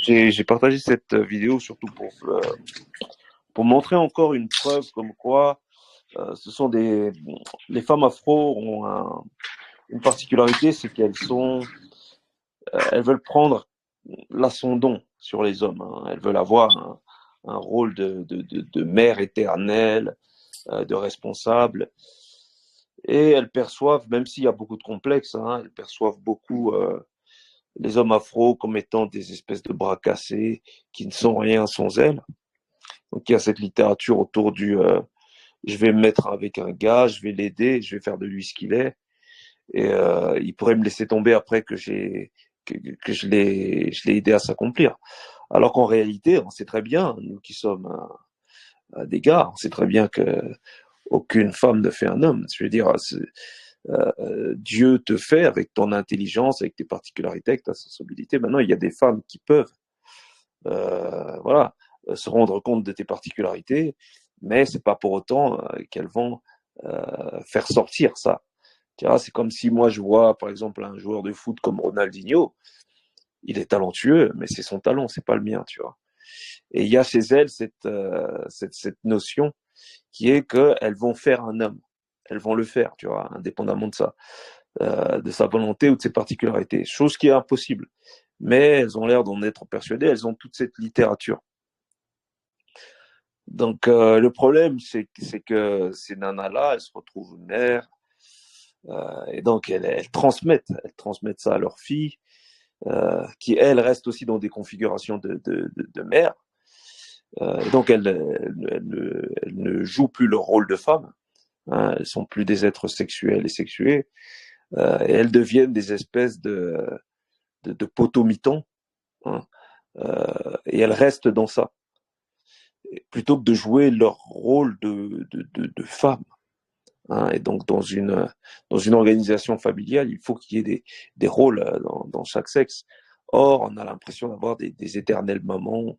J'ai partagé cette vidéo surtout pour montrer encore une preuve comme quoi ce sont les femmes afro ont une particularité, c'est elles veulent prendre l'ascendant sur les hommes, hein. Elles veulent avoir un rôle de mère éternelle, de responsable. Et elles perçoivent, même s'il y a beaucoup de complexes, hein, elles perçoivent beaucoup les hommes afro comme étant des espèces de bras cassés qui ne sont rien sans elles. Donc il y a cette littérature autour du je vais me mettre avec un gars, je vais l'aider, je vais faire de lui ce qu'il est, et il pourrait me laisser tomber après que je l'ai aidé à s'accomplir. Alors qu'en réalité, on sait très bien, nous qui sommes des gars, on sait très bien que aucune femme ne fait un homme. Je veux dire, Dieu te fait avec ton intelligence, avec tes particularités, avec ta sensibilité. Maintenant, il y a des femmes qui peuvent, voilà, se rendre compte de tes particularités, mais c'est pas pour autant qu'elles vont faire sortir ça. Tu vois, c'est comme si moi je vois, par exemple, un joueur de foot comme Ronaldinho, il est talentueux, mais c'est son talent, c'est pas le mien, tu vois. Et il y a chez elles cette notion qui est qu'elles vont faire un homme. Elles vont le faire, tu vois, indépendamment de ça, de sa volonté ou de ses particularités. Chose qui est impossible. Mais elles ont l'air d'en être persuadées, elles ont toute cette littérature. Donc le problème, c'est que ces nanas-là, elles se retrouvent mères, et donc elles transmettent ça à leurs filles, qui elles restent aussi dans des configurations de mères. Et donc elles ne jouent plus leur rôle de femme, hein, elles sont plus des êtres sexuels et sexués, et elles deviennent des espèces de potomitons, hein, et elles restent dans ça, plutôt que de jouer leur rôle de femme. Hein, et donc dans une organisation familiale, il faut qu'il y ait des rôles dans chaque sexe. Or, on a l'impression d'avoir des éternelles mamans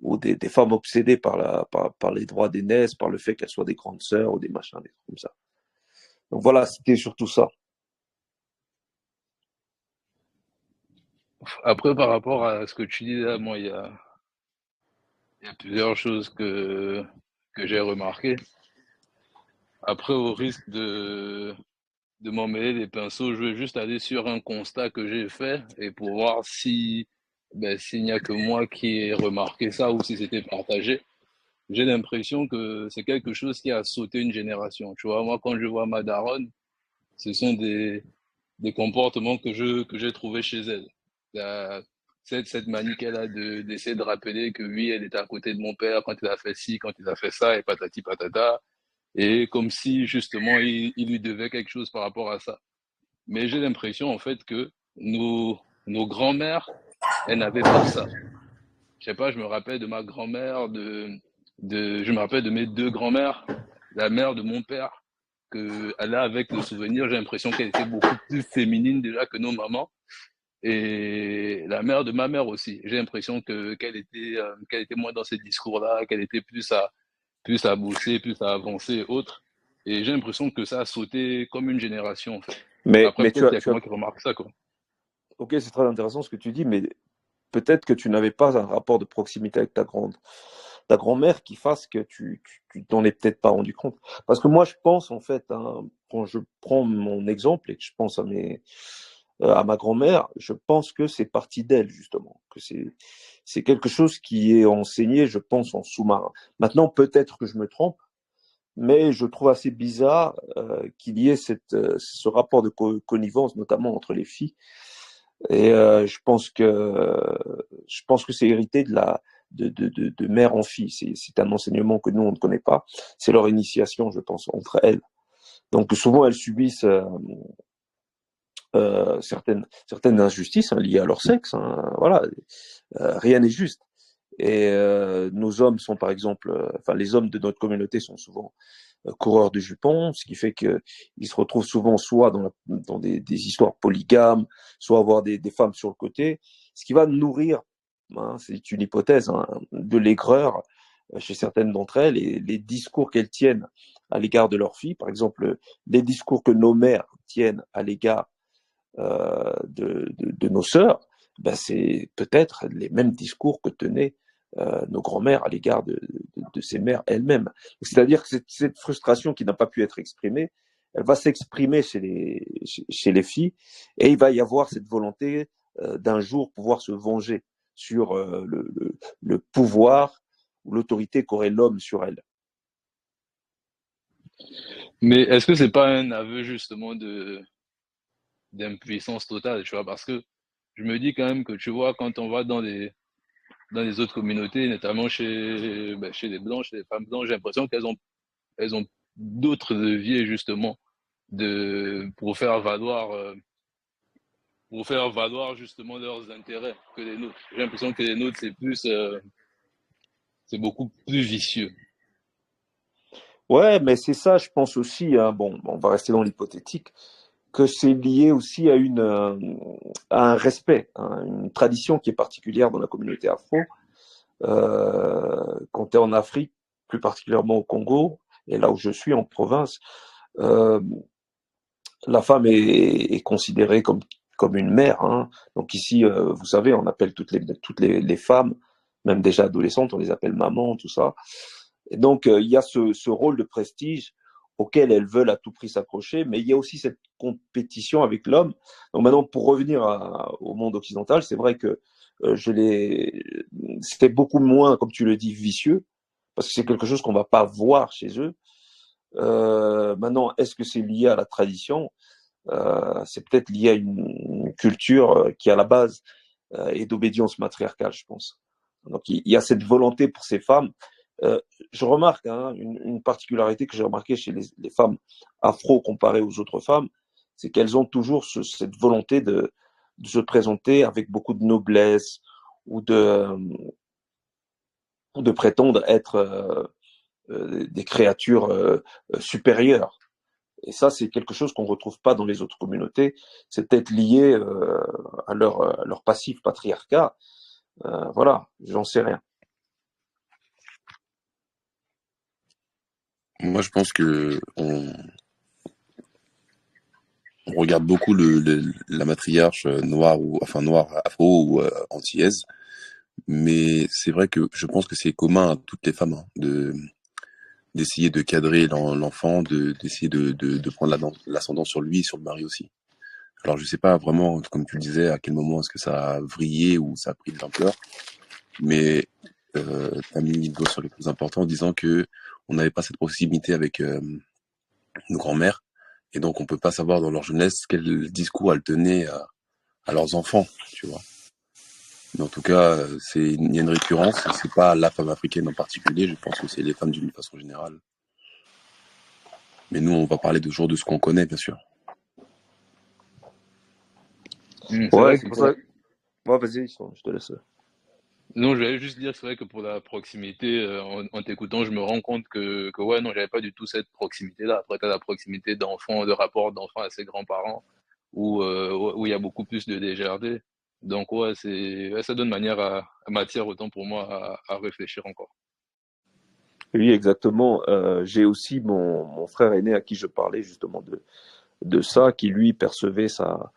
ou des femmes obsédées par les droits d'aînesse, par le fait qu'elles soient des grandes sœurs ou des machins, des trucs comme ça. Donc voilà, c'était surtout ça. Après, par rapport à ce que tu dis là, moi, il y a plusieurs choses que j'ai remarquées. Après, au risque de m'emmêler les pinceaux, je vais juste aller sur un constat que j'ai fait et pour voir si, s'il n'y a que moi qui ai remarqué ça ou si c'était partagé. J'ai l'impression que c'est quelque chose qui a sauté une génération. Tu vois, moi, quand je vois ma daronne, ce sont des comportements que j'ai trouvés chez elle. La- cette manie qu'elle a d'essayer de rappeler que oui, elle était à côté de mon père quand il a fait ci, quand il a fait ça, et patati patata, et comme si justement il lui devait quelque chose par rapport à ça. Mais j'ai l'impression en fait que nos grands-mères, elles n'avaient pas ça. Je sais pas, je me rappelle de ma grand-mère, je me rappelle de mes deux grands-mères, la mère de mon père, que elle a avec le souvenir, j'ai l'impression qu'elle était beaucoup plus féminine déjà que nos mamans. Et la mère de ma mère aussi. J'ai l'impression qu'elle était moins dans ces discours-là, qu'elle était plus à bosser, plus à avancer et autres. Et j'ai l'impression que ça a sauté comme une génération, en fait. Après, Mais peut-être qu'il y a que moi qui remarque ça, quoi. ok, c'est très intéressant ce que tu dis, mais peut-être que tu n'avais pas un rapport de proximité avec ta grand-mère qui fasse que tu t'en es peut-être pas rendu compte. Parce que moi, je pense, en fait, hein, quand je prends mon exemple et que je pense à ma grand-mère, je pense que c'est parti d'elle, justement, que c'est quelque chose qui est enseigné, je pense, en sous-marin. Maintenant, peut-être que je me trompe, mais je trouve assez bizarre qu'il y ait ce rapport de connivence, notamment entre les filles. Et je pense que c'est hérité de mère en fille. C'est un enseignement que nous on ne connaît pas. C'est leur initiation, je pense, entre elles. Donc souvent elles subissent certaines injustices, hein, liées à leur sexe. Hein, voilà, rien n'est juste. Et nos hommes sont par exemple, enfin les hommes de notre communauté sont souvent coureurs de jupons, ce qui fait qu'ils se retrouvent souvent soit dans des histoires polygames, soit avoir des femmes sur le côté, ce qui va nourrir, hein, c'est une hypothèse, hein, de l'aigreur chez certaines d'entre elles, et les discours qu'elles tiennent à l'égard de leurs filles, par exemple les discours que nos mères tiennent à l'égard de nos sœurs, ben c'est peut-être les mêmes discours que tenaient nos grands-mères à l'égard de ces mères elles-mêmes. C'est-à-dire que cette frustration qui n'a pas pu être exprimée, elle va s'exprimer chez les filles et il va y avoir cette volonté d'un jour pouvoir se venger sur le pouvoir ou l'autorité qu'aurait l'homme sur elle. Mais est-ce que c'est pas un aveu justement de d'impuissance totale, tu vois? Parce que je me dis quand même que, tu vois, quand on va dans les autres communautés, notamment chez les blanches, chez les femmes blanches, j'ai l'impression elles ont d'autres leviers justement pour faire valoir justement leurs intérêts que les nôtres. J'ai l'impression que les nôtres c'est beaucoup plus vicieux. Ouais, mais c'est ça, je pense aussi, hein, bon, on va rester dans l'hypothétique, que c'est lié aussi à un respect, hein, une tradition qui est particulière dans la communauté afro. Quand tu es en Afrique, plus particulièrement au Congo, et là où je suis, en province, euh, la femme est considérée comme une mère. Hein. Donc ici, vous savez, on appelle toutes les femmes, même déjà adolescentes, on les appelle maman, tout ça. Et donc, il y a ce rôle de prestige auquel elles veulent à tout prix s'accrocher, mais il y a aussi cette compétition avec l'homme. Donc maintenant, pour revenir au monde occidental, c'est vrai que c'était beaucoup moins, comme tu le dis, vicieux, parce que c'est quelque chose qu'on ne va pas voir chez eux. Maintenant, est-ce que c'est lié à la tradition? C'est peut-être lié à une culture qui, à la base, est d'obédience matriarcale, je pense. Donc, il y a cette volonté pour ces femmes. Euh, je remarque hein, une particularité que j'ai remarquée chez les femmes afro comparées aux autres femmes, c'est qu'elles ont toujours cette volonté de se présenter avec beaucoup de noblesse ou de prétendre être des créatures supérieures. Et ça, c'est quelque chose qu'on ne retrouve pas dans les autres communautés. C'est peut-être lié à leur passif patriarcat. Voilà, j'en sais rien. Moi, je pense que on regarde beaucoup la matriarche noire ou enfin noire afro ou antillaise, mais c'est vrai que je pense que c'est commun à toutes les femmes hein, de d'essayer de cadrer l'enfant, d'essayer de prendre l'ascendant sur lui et sur le mari aussi. Alors je sais pas vraiment, comme tu le disais, à quel moment est-ce que ça a vrillé ou ça a pris de l'ampleur, mais t'as mis le doigt sur le plus important en disant que on n'avait pas cette proximité avec nos grands-mères, et donc on peut pas savoir dans leur jeunesse quel discours elles tenaient à leurs enfants, tu vois. Mais en tout cas, il y a une récurrence, et c'est pas la femme africaine en particulier, je pense que c'est les femmes d'une façon générale. Mais nous, on va parler toujours de ce qu'on connaît, bien sûr. C'est Ouais, vrai c'est que pour pour ça. Ouais, vas-y, je te laisse. non, je vais juste dire, c'est vrai que pour la proximité, en t'écoutant, je me rends compte que ouais, non, j'avais pas du tout cette proximité-là. Après, t'as la proximité d'enfants, de rapport d'enfants à ses grands-parents, où il y a beaucoup plus de légèreté. Donc ouais, ouais, ça donne matière autant pour moi à réfléchir encore. Oui, exactement. J'ai aussi mon frère aîné à qui je parlais justement de ça, qui lui percevait sa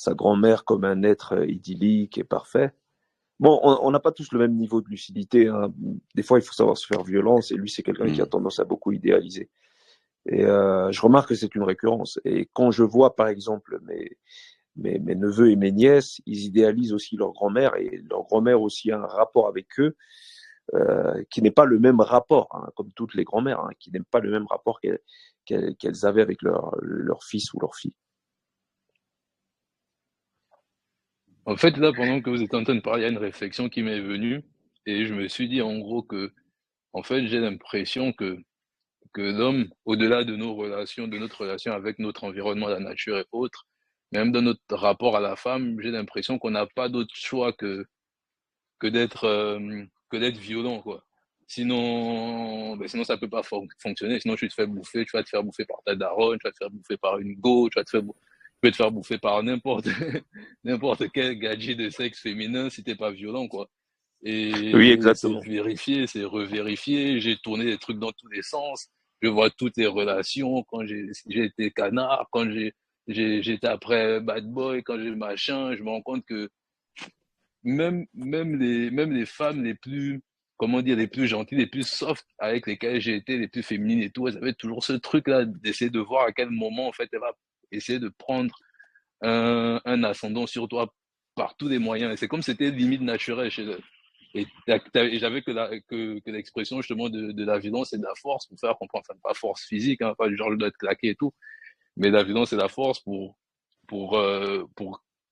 grand-mère comme un être idyllique et parfait. Bon, on n'a pas tous le même niveau de lucidité. Hein. Des fois, il faut savoir se faire violence, et lui, c'est quelqu'un qui a Hmm. tendance à beaucoup idéaliser. Et je remarque que c'est une récurrence. Et quand je vois, par exemple, mes neveux et mes nièces, ils idéalisent aussi leur grand-mère, et leur grand-mère aussi a un rapport avec eux qui n'est pas le même rapport, hein, comme toutes les grand-mères, hein, qui n'aiment pas le même rapport qu'elles avaient avec leur fils ou leur fille. En fait, là, pendant que vous étiez en train de parler, il y a une réflexion qui m'est venue, et je me suis dit en gros que, en fait, j'ai l'impression que l'homme, au-delà de nos relations, de notre relation avec notre environnement, la nature et autres, même dans notre rapport à la femme, j'ai l'impression qu'on n'a pas d'autre choix que que d'être violent, quoi. Sinon ça peut pas fonctionner. Sinon, tu te fais bouffer, tu vas te faire bouffer par ta daronne, tu vas te faire bouffer par une go, tu peux te faire bouffer par n'importe quel gadget de sexe féminin si t'es pas violent, quoi. Oui, Et c'est exactement. vérifié, c'est revérifié. J'ai tourné des trucs dans tous les sens. Je vois toutes les relations. Quand j'ai été canard, j'étais après bad boy, quand j'ai machin, je me rends compte que même les femmes les plus, comment dire, les plus gentilles, les plus soft avec lesquelles j'ai été, les plus féminines et tout, elles avaient toujours ce truc-là d'essayer de voir à quel moment, en fait, elle va essayer de prendre un ascendant sur toi par tous les moyens. Et c'est comme si c'était limite naturel chez eux. Et j'avais que l'expression justement de la violence et de la force pour faire comprendre, enfin, pas force physique, hein, pas du genre je dois être claqué et tout, mais la violence et la force pour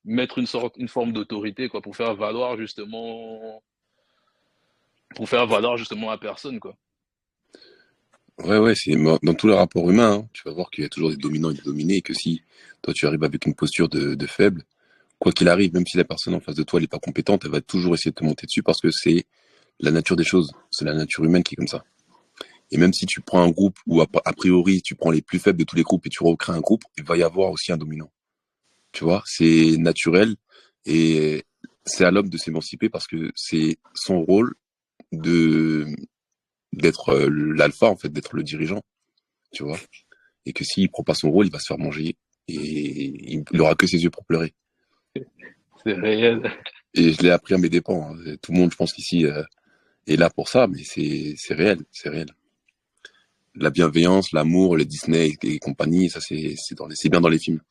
mettre une forme d'autorité, quoi, pour faire valoir justement la personne, quoi. Ouais, c'est dans tous les rapports humains, hein, tu vas voir qu'il y a toujours des dominants et des dominés, et que si toi tu arrives avec une posture de faible, quoi qu'il arrive, même si la personne en face de toi n'est pas compétente, elle va toujours essayer de te monter dessus parce que c'est la nature des choses, c'est la nature humaine qui est comme ça. Et même si tu prends un groupe où a priori tu prends les plus faibles de tous les groupes et tu recrées un groupe, il va y avoir aussi un dominant. Tu vois, c'est naturel et c'est à l'homme de s'émanciper parce que c'est son rôle de d'être l'alpha en fait, d'être le dirigeant, tu vois. Et que s'il prend pas son rôle, il va se faire manger et il aura que ses yeux pour pleurer. C'est réel. Et je l'ai appris à mes dépens, hein. Tout le monde, je pense qu'ici est là pour ça, mais c'est réel, c'est réel. La bienveillance, l'amour, les Disney et compagnie, ça c'est bien dans les films.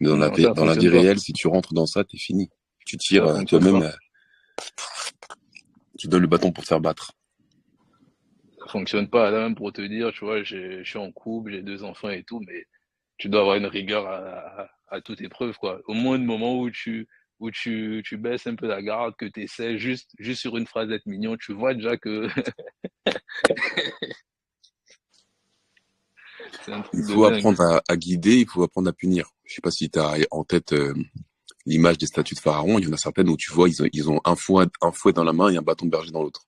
Mais Non, ça dans la vie fonctionne pas. réelle, si tu rentres dans ça, t'es fini. Tu tires Ça fonctionne toi-même, pas. tu donnes le bâton pour te faire battre. Ça fonctionne pas. Là, même pour te dire, tu vois, je suis en couple, j'ai 2 enfants et tout, mais tu dois avoir une rigueur à toute épreuve, quoi. Au moins, le moment où tu baisses un peu la garde, que tu essaies juste sur une phrase d'être mignon, tu vois déjà que c'est un Il truc de faut dingue. apprendre à guider, il faut apprendre à punir. Je sais pas si tu as en tête l'image des statues de pharaon. Il y en a certaines où tu vois, ils ont un fouet dans la main et un bâton de berger dans l'autre.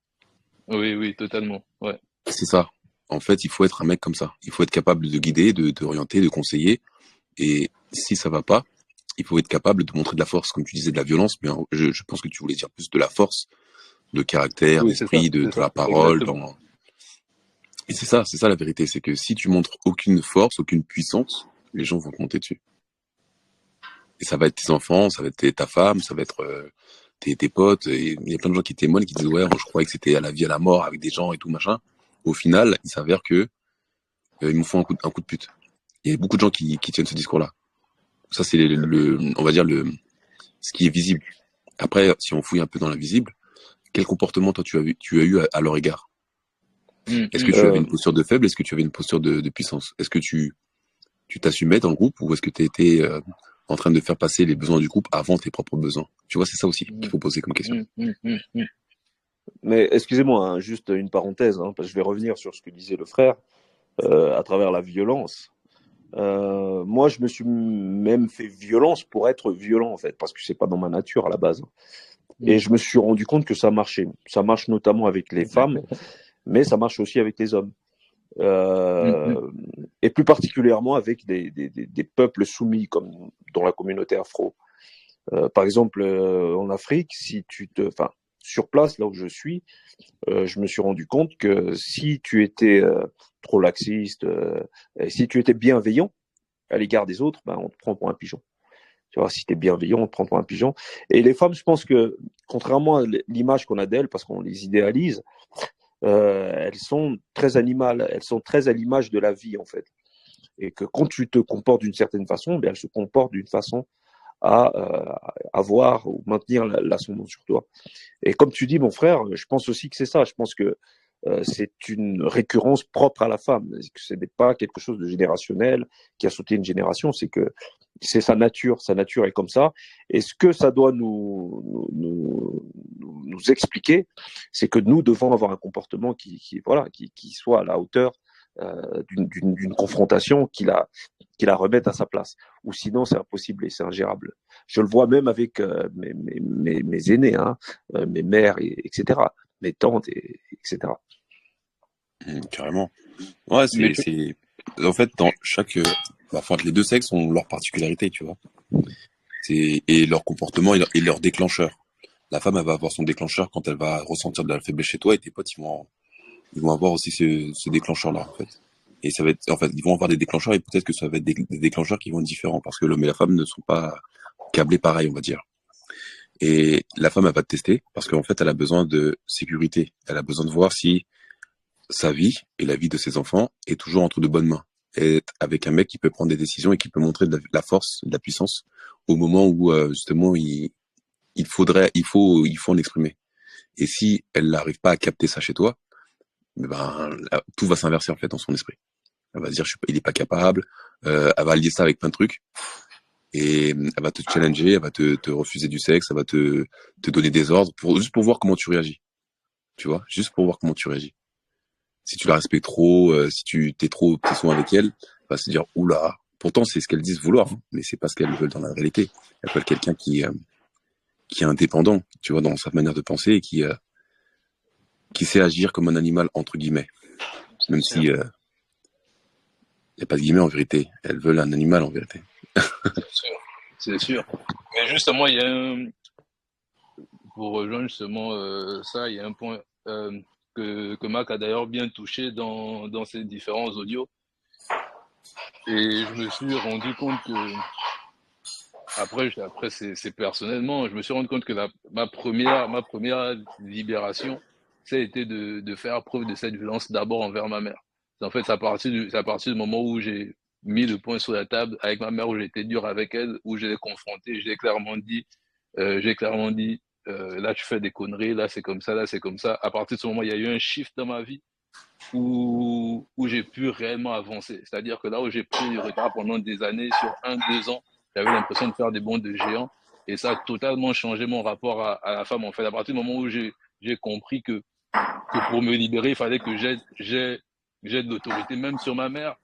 Oui, oui, totalement. Ouais. C'est ça. En fait, il faut être un mec comme ça. Il faut être capable de guider, de orienter, de conseiller. Et si ça va pas, il faut être capable de montrer de la force, comme tu disais, de la violence. Mais je pense que tu voulais dire plus de la force, de caractère, Oui, d'esprit, c'est de ça, la parole. exactement. Et c'est ça la vérité. C'est que si tu montres aucune force, aucune puissance, les gens vont te monter dessus. Et ça va être tes enfants, ça va être ta femme, ça va être tes potes. Et il y a plein de gens qui témoignent, qui disent ouais, moi, je croyais que c'était à la vie à la mort avec des gens et tout machin. Au final, il s'avère que ils me font un coup de pute. Il y a beaucoup de gens qui tiennent ce discours-là. Ça, c'est on va dire ce qui est visible. Après, si on fouille un peu dans l'invisible, quel comportement toi tu as eu à leur égard? Est-ce que tu avais Euh, une posture de faible? Est-ce que tu avais une posture de puissance? Est-ce que tu t'assumais dans le groupe ou est-ce que tu étais en train de faire passer les besoins du groupe avant tes propres besoins? Tu vois, c'est ça aussi qu'il faut poser comme question. mais excusez-moi, hein, juste une parenthèse, hein, parce que je vais revenir sur ce que disait le frère à travers la violence. Moi, je me suis même fait violence pour être violent, en fait, parce que c'est pas dans ma nature à la base. Et je me suis rendu compte que ça marchait. Ça marche notamment avec les femmes, mais ça marche aussi avec les hommes. Et plus particulièrement avec des peuples soumis, comme dans la communauté afro. Par exemple, en Afrique, enfin, sur place, là où je suis, je me suis rendu compte que si tu étais trop laxiste, et si tu étais bienveillant à l'égard des autres, ben, on te prend pour un pigeon. Tu vois, si tu es bienveillant, on te prend pour un pigeon. Et les femmes, je pense que, contrairement à l'image qu'on a d'elles, parce qu'on les idéalise, elles sont très animales, elles sont très à l'image de la vie, en fait. Et que quand tu te comportes d'une certaine façon, ben, elles se comportent d'une façon à avoir ou maintenir l'ascendant sur toi. Et comme tu dis, mon frère, je pense aussi que c'est ça. Je pense que c'est une récurrence propre à la femme. Que ce n'est pas quelque chose de générationnel qui a sauté une génération. C'est que c'est sa nature. Sa nature est comme ça. Et ce que ça doit nous expliquer, c'est que nous devons avoir un comportement qui soit à la hauteur d'une confrontation qui la remette à sa place. Ou sinon, c'est impossible et c'est ingérable. Je le vois même avec mes aînés, hein, mes mères, etc., mes tantes, etc. Carrément. Ouais, Mais en fait, dans chaque, enfin, les deux sexes ont leur particularité, tu vois. Et leur comportement et leur déclencheur. La femme, elle va avoir son déclencheur quand elle va ressentir de la faiblesse chez toi et tes potes, ils vont avoir aussi ce déclencheur-là, en fait. Et ça va être, en fait, ils vont avoir des déclencheurs et peut-être que ça va être des déclencheurs qui vont être différents parce que l'homme et la femme ne sont pas câblés pareil, on va dire. Et la femme, elle va te tester parce qu'en fait, elle a besoin de sécurité. Elle a besoin de voir si sa vie et la vie de ses enfants est toujours entre de bonnes mains. Et avec un mec qui peut prendre des décisions et qui peut montrer de la force, de la puissance au moment où justement il faut en exprimer. Et si elle n'arrive pas à capter ça chez toi, ben tout va s'inverser en fait dans son esprit. Elle va se dire il est pas capable. Elle va lier ça avec plein de trucs et elle va te challenger, elle va te refuser du sexe, elle va te donner des ordres juste pour voir comment tu réagis. Tu vois, juste pour voir comment tu réagis. Si tu la respectes trop, si tu t'es trop soin avec elle, elle va se dire oula. Pourtant c'est ce qu'elles disent vouloir, hein, mais c'est pas ce qu'elles veulent dans la réalité. Elles veulent quelqu'un qui est indépendant, tu vois, dans sa manière de penser et qui sait agir comme un animal entre guillemets, C'est même sûr, si y a pas de guillemets en vérité. Elles veulent un animal en vérité. c'est sûr, c'est sûr. Mais justement, pour rejoindre justement ça, il y a un point que Mac a d'ailleurs bien touché dans ses différents audios. Et je me suis rendu compte que, après c'est personnellement, je me suis rendu compte que ma première libération, ça a été de faire preuve de cette violence d'abord envers ma mère. En fait, c'est à partir du moment où j'ai mis le point sur la table avec ma mère, où j'ai été dur avec elle, où je l'ai confronté, j'ai clairement dit, là tu fais des conneries, là c'est comme ça, là c'est comme ça. À partir de ce moment, il y a eu un shift dans ma vie où j'ai pu réellement avancer. C'est-à-dire que là où j'ai pris du retard pendant des années, sur 1, 2 ans, j'avais l'impression de faire des bonds de géant. Et ça a totalement changé mon rapport à la femme. En fait, à partir du moment où j'ai compris que pour me libérer, il fallait que j'ai de l'autorité, même sur ma mère,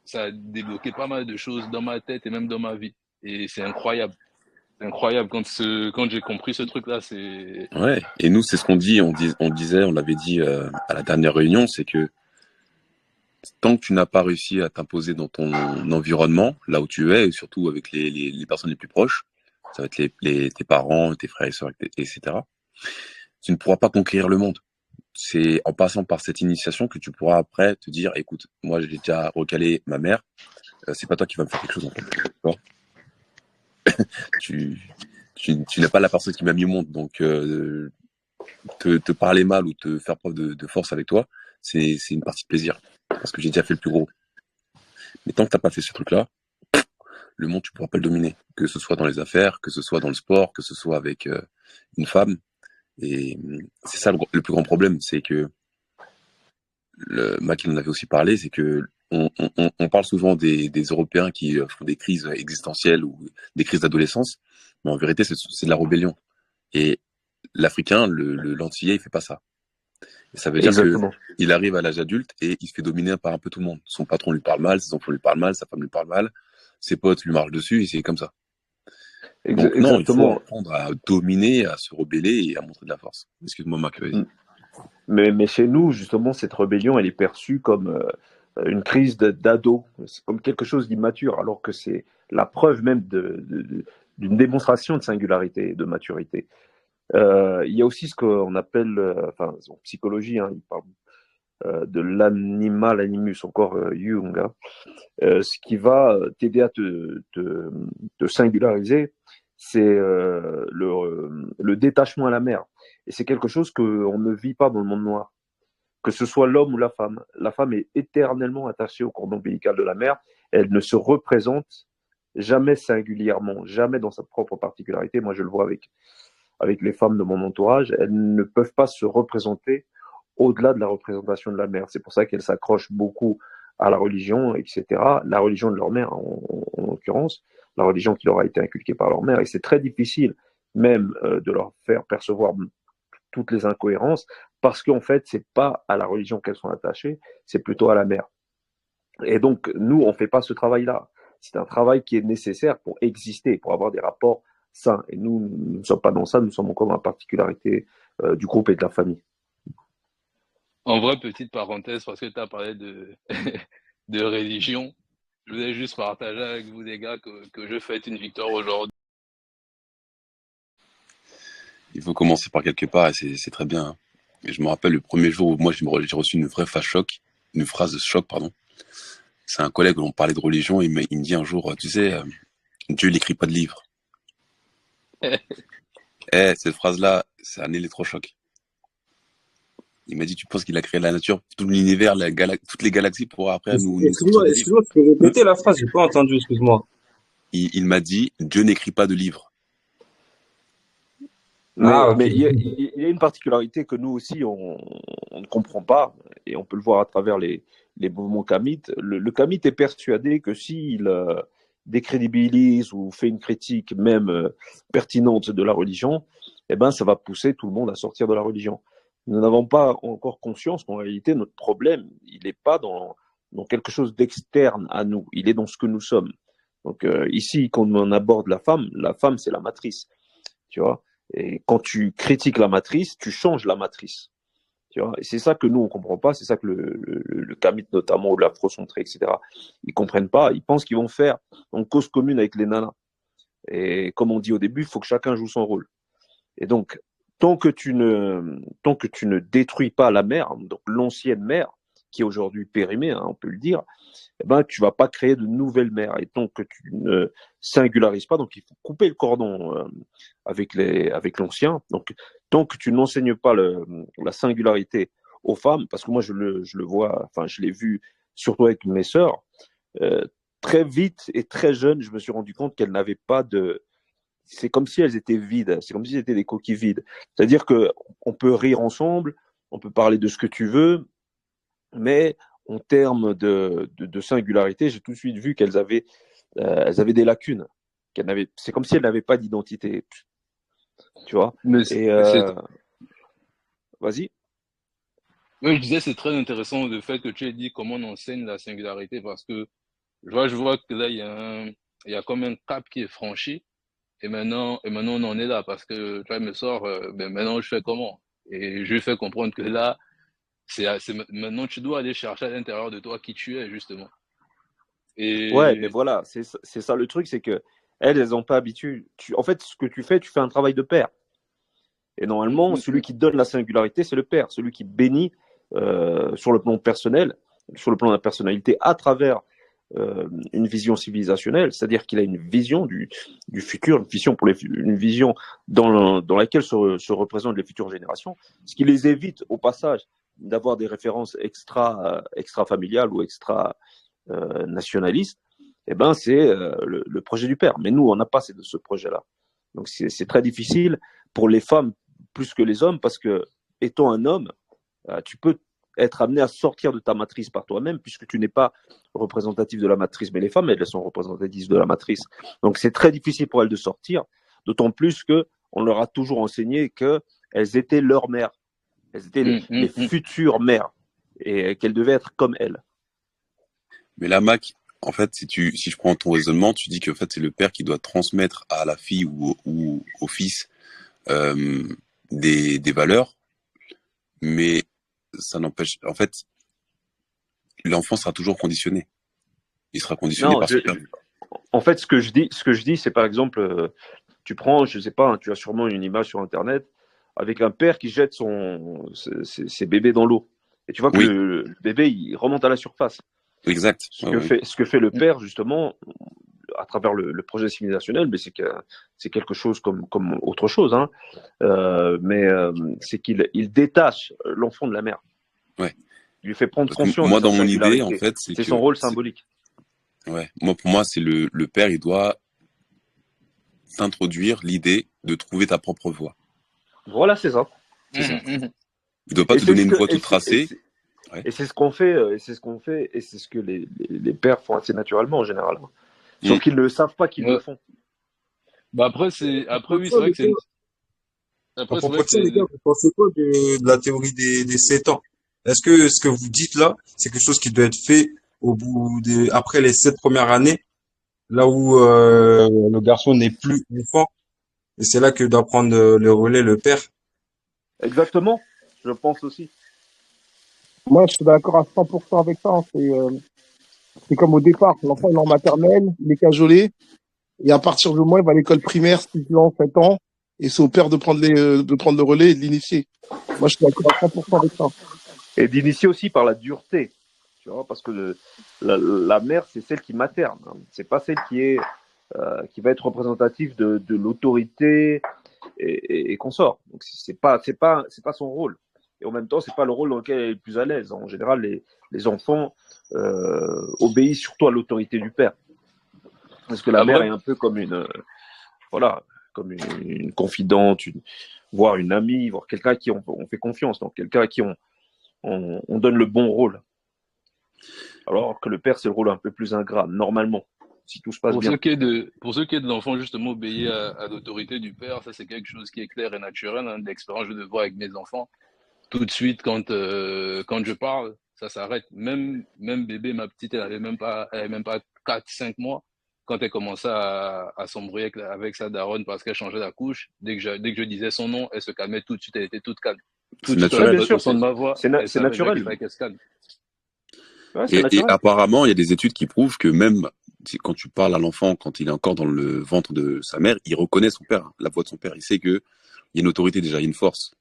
ça a débloqué pas mal de choses dans ma tête et même dans ma vie. Et c'est incroyable. C'est incroyable quand j'ai compris ce truc-là. C'est Ouais. Et nous, c'est ce qu'on dit. On disait, on l'avait dit à la dernière réunion, c'est que tant que tu n'as pas réussi à t'imposer dans ton environnement, là où tu es, et surtout avec les personnes les plus proches, ça va être tes parents, tes frères et sœurs, etc., tu ne pourras pas conquérir le monde. C'est en passant par cette initiation que tu pourras après te dire, écoute, moi j'ai déjà recalé ma mère, c'est pas toi qui vas me faire quelque chose en fait. D'accord. tu, tu n'es pas la personne qui m'a mis au monde, donc te parler mal ou te faire preuve de force avec toi, c'est une partie de plaisir, parce que j'ai déjà fait le plus gros. Mais tant que t'as pas fait ce truc-là, le monde, tu pourras pas le dominer. Que ce soit dans les affaires, que ce soit dans le sport, que ce soit avec une femme. Et c'est ça le plus grand problème, c'est que Mac en avait aussi parlé, c'est que on parle souvent des Européens qui font des crises existentielles ou des crises d'adolescence, mais en vérité, c'est de la rébellion. Et l'Africain, l'Antillais, il fait pas ça. Et ça veut dire que Exactement. il arrive à l'âge adulte et il se fait dominer par un peu tout le monde. Son patron lui parle mal, ses enfants lui parlent mal, sa femme lui parle mal, ses potes lui marchent dessus et c'est comme ça. Donc non, il faut Exactement. apprendre à dominer, à se rebeller et à montrer de la force. Excuse-moi, Marc, vas-y. Mais chez nous, justement, cette rébellion, elle est perçue comme une crise d'ado. C'est comme quelque chose d'immature, alors que c'est la preuve même d'une démonstration de singularité et de maturité. Il y a aussi ce qu'on appelle, enfin, en psychologie, hein, il parle de l'animal animus, encore Jung, hein, ce qui va t'aider à te singulariser, c'est le détachement à la mer. Et c'est quelque chose qu'on ne vit pas dans le monde noir. Que ce soit l'homme ou la femme est éternellement attachée au cordon ombilical de la mère. Elle ne se représente jamais singulièrement, jamais dans sa propre particularité. Moi, je le vois avec les femmes de mon entourage. Elles ne peuvent pas se représenter au-delà de la représentation de la mère. C'est pour ça qu'elles s'accrochent beaucoup à la religion, etc. La religion de leur mère, en l'occurrence, la religion qui leur a été inculquée par leur mère. Et c'est très difficile même de leur faire percevoir toutes les incohérences, parce qu'en fait, c'est pas à la religion qu'elles sont attachées, c'est plutôt à la mère. Et donc, nous, on fait pas ce travail-là. C'est un travail qui est nécessaire pour exister, pour avoir des rapports sains. Et nous ne sommes pas dans ça, nous sommes encore dans la particularité du groupe et de la famille. en vrai, petite parenthèse, parce que tu as parlé de religion. Je voulais juste partager avec vous, les gars, que je fête une victoire aujourd'hui. Il faut commencer par quelque part et c'est très bien, hein. Et je me rappelle le premier jour où moi j'ai reçu une vraie une phrase de choc, pardon. C'est un collègue où on parlait de religion, il me dit un jour, tu sais, Dieu il écrit pas de livre. Cette phrase-là, c'est un électrochoc. Il m'a dit, tu penses qu'il a créé la nature, tout l'univers, toutes les galaxies pour après nous sortir Excuse-moi, des livres. excuse-moi, tu peux répéter la phrase, j'ai pas entendu, excuse-moi. Il m'a dit, Dieu n'écrit pas de livres. Ah, Mais ok. il y a une particularité que nous aussi, on ne comprend pas, et on peut le voir à travers les mouvements kamites. Le kamite est persuadé que s'il décrédibilise ou fait une critique même pertinente de la religion, eh ben, ça va pousser tout le monde à sortir de la religion. Nous n'avons pas encore conscience qu'en réalité, notre problème, il n'est pas dans quelque chose d'externe à nous, il est dans ce que nous sommes. Donc ici, quand on aborde la femme, c'est la matrice, tu vois. Et quand tu critiques la matrice, tu changes la matrice. Tu vois. Et c'est ça que nous, on ne comprend pas. C'est ça que le Kamit, notamment, ou l'afrocentré, etc., ils ne comprennent pas. Ils pensent qu'ils vont faire une cause commune avec les nanas. Et comme on dit au début, il faut que chacun joue son rôle. Et donc, tant que tu ne détruis pas la mer, donc l'ancienne mer, qui est aujourd'hui périmée, hein, on peut le dire, eh ben, tu ne vas pas créer de nouvelles mers. Et tant que tu ne singularises pas, donc il faut couper le cordon avec l'ancien. Donc, tant que tu n'enseignes pas la singularité aux femmes, parce que moi, je le vois, enfin, je l'ai vu surtout avec mes sœurs, euh, très vite et très jeune, je me suis rendu compte qu'elles n'avaient pas de. C'est comme si elles étaient vides, c'est comme si c'était des coquilles vides. C'est-à-dire qu'on peut rire ensemble, on peut parler de ce que tu veux, mais en termes de singularité, j'ai tout de suite vu elles avaient des lacunes. C'est comme si elles n'avaient pas d'identité, tu vois. Mais Et c'est, vas-y. oui, je disais, c'est très intéressant le fait que tu aies dit comment on enseigne la singularité parce que je vois que là, il y a comme un cap qui est franchi et maintenant on en est là parce que, tu vois, il me sort, ben maintenant je fais comment? Et je lui fais comprendre que là, maintenant tu dois aller chercher à l'intérieur de toi qui tu es, justement. Ouais, mais Et, voilà, c'est ça le truc, c'est que elles n'ont pas habitué. En fait, ce que tu fais un travail de père. Et normalement, celui qui donne la singularité, c'est le père, celui qui bénit sur le plan personnel, sur le plan de la personnalité, à travers une vision civilisationnelle, c'est-à-dire qu'il a une vision du futur, une vision dans laquelle se représentent les futures générations, ce qui les évite au passage d'avoir des références extra familiales ou extra nationalistes. Eh ben, c'est le projet du père. Mais nous, on n'a pas ce projet-là. Donc, c'est très difficile pour les femmes plus que les hommes parce que, étant un homme, tu peux être amené à sortir de ta matrice par toi-même puisque tu n'es pas représentatif de la matrice. Mais les femmes, elles sont représentatives de la matrice. Donc, c'est très difficile pour elles de sortir, d'autant plus qu'on leur a toujours enseigné qu'elles étaient leur mère. Elles étaient les futures mères et qu'elles devaient être comme elles. Mais là, Mac, en fait, si je prends ton raisonnement, tu dis que en fait, c'est le père qui doit transmettre à la fille ou au fils euh, des valeurs, mais ça n'empêche, en fait, l'enfant sera toujours conditionné. Il sera conditionné Non, par son père. en fait, ce que je dis, c'est par exemple, tu prends, je sais pas, hein, tu as sûrement une image sur Internet avec un père qui jette ses bébés dans l'eau. Et tu vois que Oui, le bébé, il remonte à la surface. exact. Ouais, ouais. Ce que fait le père, justement, à travers le projet civilisationnel, mais c'est quelque chose comme autre chose, hein. C'est qu'il détache l'enfant de la mère. Ouais. Il lui fait prendre Parce que conscience de moi, sa dans mon idée, en singularité. fait, c'est C'est son que, rôle symbolique. ouais, moi, pour moi, c'est le père, il doit t'introduire l'idée de trouver ta propre voie. Voilà, c'est ça. C'est ça. mmh. Il doit pas Et te c'est donner ce une que, voie toute tracée. Ouais. et c'est ce qu'on fait, et c'est ce qu'on fait, et c'est ce que les pères font assez naturellement en général. Mm. Sauf qu'ils ne savent pas qu'ils le Ouais. font. Bah après oui, c'est vrai que À après c'est propos vrai de que ça, les gars, vous pensez quoi de la théorie des 7 ans? Est-ce que ce que vous dites là, c'est quelque chose qui doit être fait après les 7 premières années, là où le garçon n'est plus enfant, et c'est là que doit prendre le relais le père? Exactement, je pense aussi. Moi, je suis d'accord à 100% avec ça, hein. C'est comme au départ. L'enfant, il est en maternelle, il est cajolé. Et à partir du moment où il va à l'école primaire, 6 ans, 7 ans, et c'est au père de prendre le relais et de l'initier. Moi, je suis d'accord à 100% avec ça. Et d'initier aussi par la dureté, tu vois, parce que la mère, c'est celle qui materne, hein. C'est pas celle qui va être représentative de l'autorité, et consorts. Donc c'est pas son rôle. Et en même temps, c'est pas le rôle dans lequel elle est le plus à l'aise. En général, les enfants obéissent surtout à l'autorité du père, parce que la mère Après, est un peu comme voilà, comme une confidente, voire une amie, voire quelqu'un à qui on fait confiance, donc quelqu'un à qui on donne le bon rôle. Alors que le père, c'est le rôle un peu plus ingrat, normalement, si tout se passe bien. pour ce qui est de l'enfant, justement, obéir à l'autorité du père, ça c'est quelque chose qui est clair et naturel, hein, d'expérience, je le vois avec mes enfants. Tout de suite, quand je parle, ça s'arrête. Même bébé, ma petite, elle avait même pas 4 5 mois. Quand elle commençait à s'embrouiller avec sa daronne parce qu'elle changeait la couche, dès que je disais son nom, elle se calmait tout de suite, elle était toute calme. Tout C'est de suite, Ouais, naturel. bien au sûr, son de ma voix, elle c'est savait déjà qu'il naturel. fallait qu'elle se calme. Ouais, c'est Et naturel. apparemment, il y a des études qui prouvent que même quand tu parles à l'enfant, quand il est encore dans le ventre de sa mère, il reconnaît son père, la voix de son père. Il sait qu'il y a une autorité déjà, il y a une force.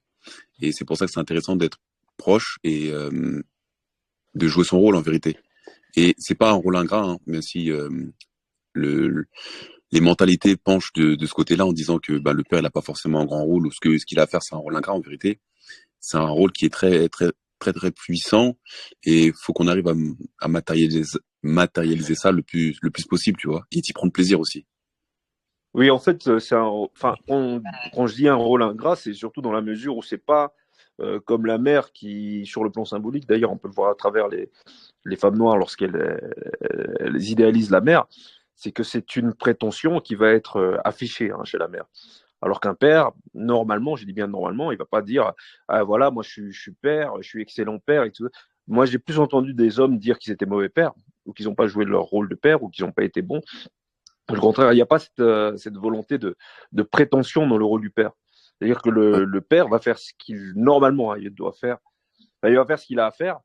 Et c'est pour ça que c'est intéressant d'être proche et de jouer son rôle en vérité. Et c'est pas un rôle ingrat, hein, même si le, les mentalités penchent de ce côté-là en disant que bah, le père il a pas forcément un grand rôle ou ce qu'il a à faire c'est un rôle ingrat. En vérité, c'est un rôle qui est très puissant et faut qu'on arrive à matérialiser ça le plus possible, tu vois, et t'y prendre plaisir aussi. Oui, en fait, enfin, quand je dis un rôle ingrat, c'est surtout dans la mesure où c'est pas comme la mère qui, sur le plan symbolique, d'ailleurs, on peut le voir à travers les femmes noires lorsqu'elles elles idéalisent la mère, c'est que c'est une prétention qui va être affichée hein, chez la mère. Alors qu'un père, normalement, je dis bien normalement, il va pas dire ah, voilà, moi je suis père, je suis excellent père et tout. Moi, j'ai plus entendu des hommes dire qu'ils étaient mauvais pères ou qu'ils n'ont pas joué leur rôle de père ou qu'ils n'ont pas été bons. Au contraire, il n'y a pas cette volonté de prétention dans le rôle du père. C'est-à-dire que Ouais. le père va faire ce qu'il normalement hein, il doit faire. Enfin, il va faire ce qu'il a à faire,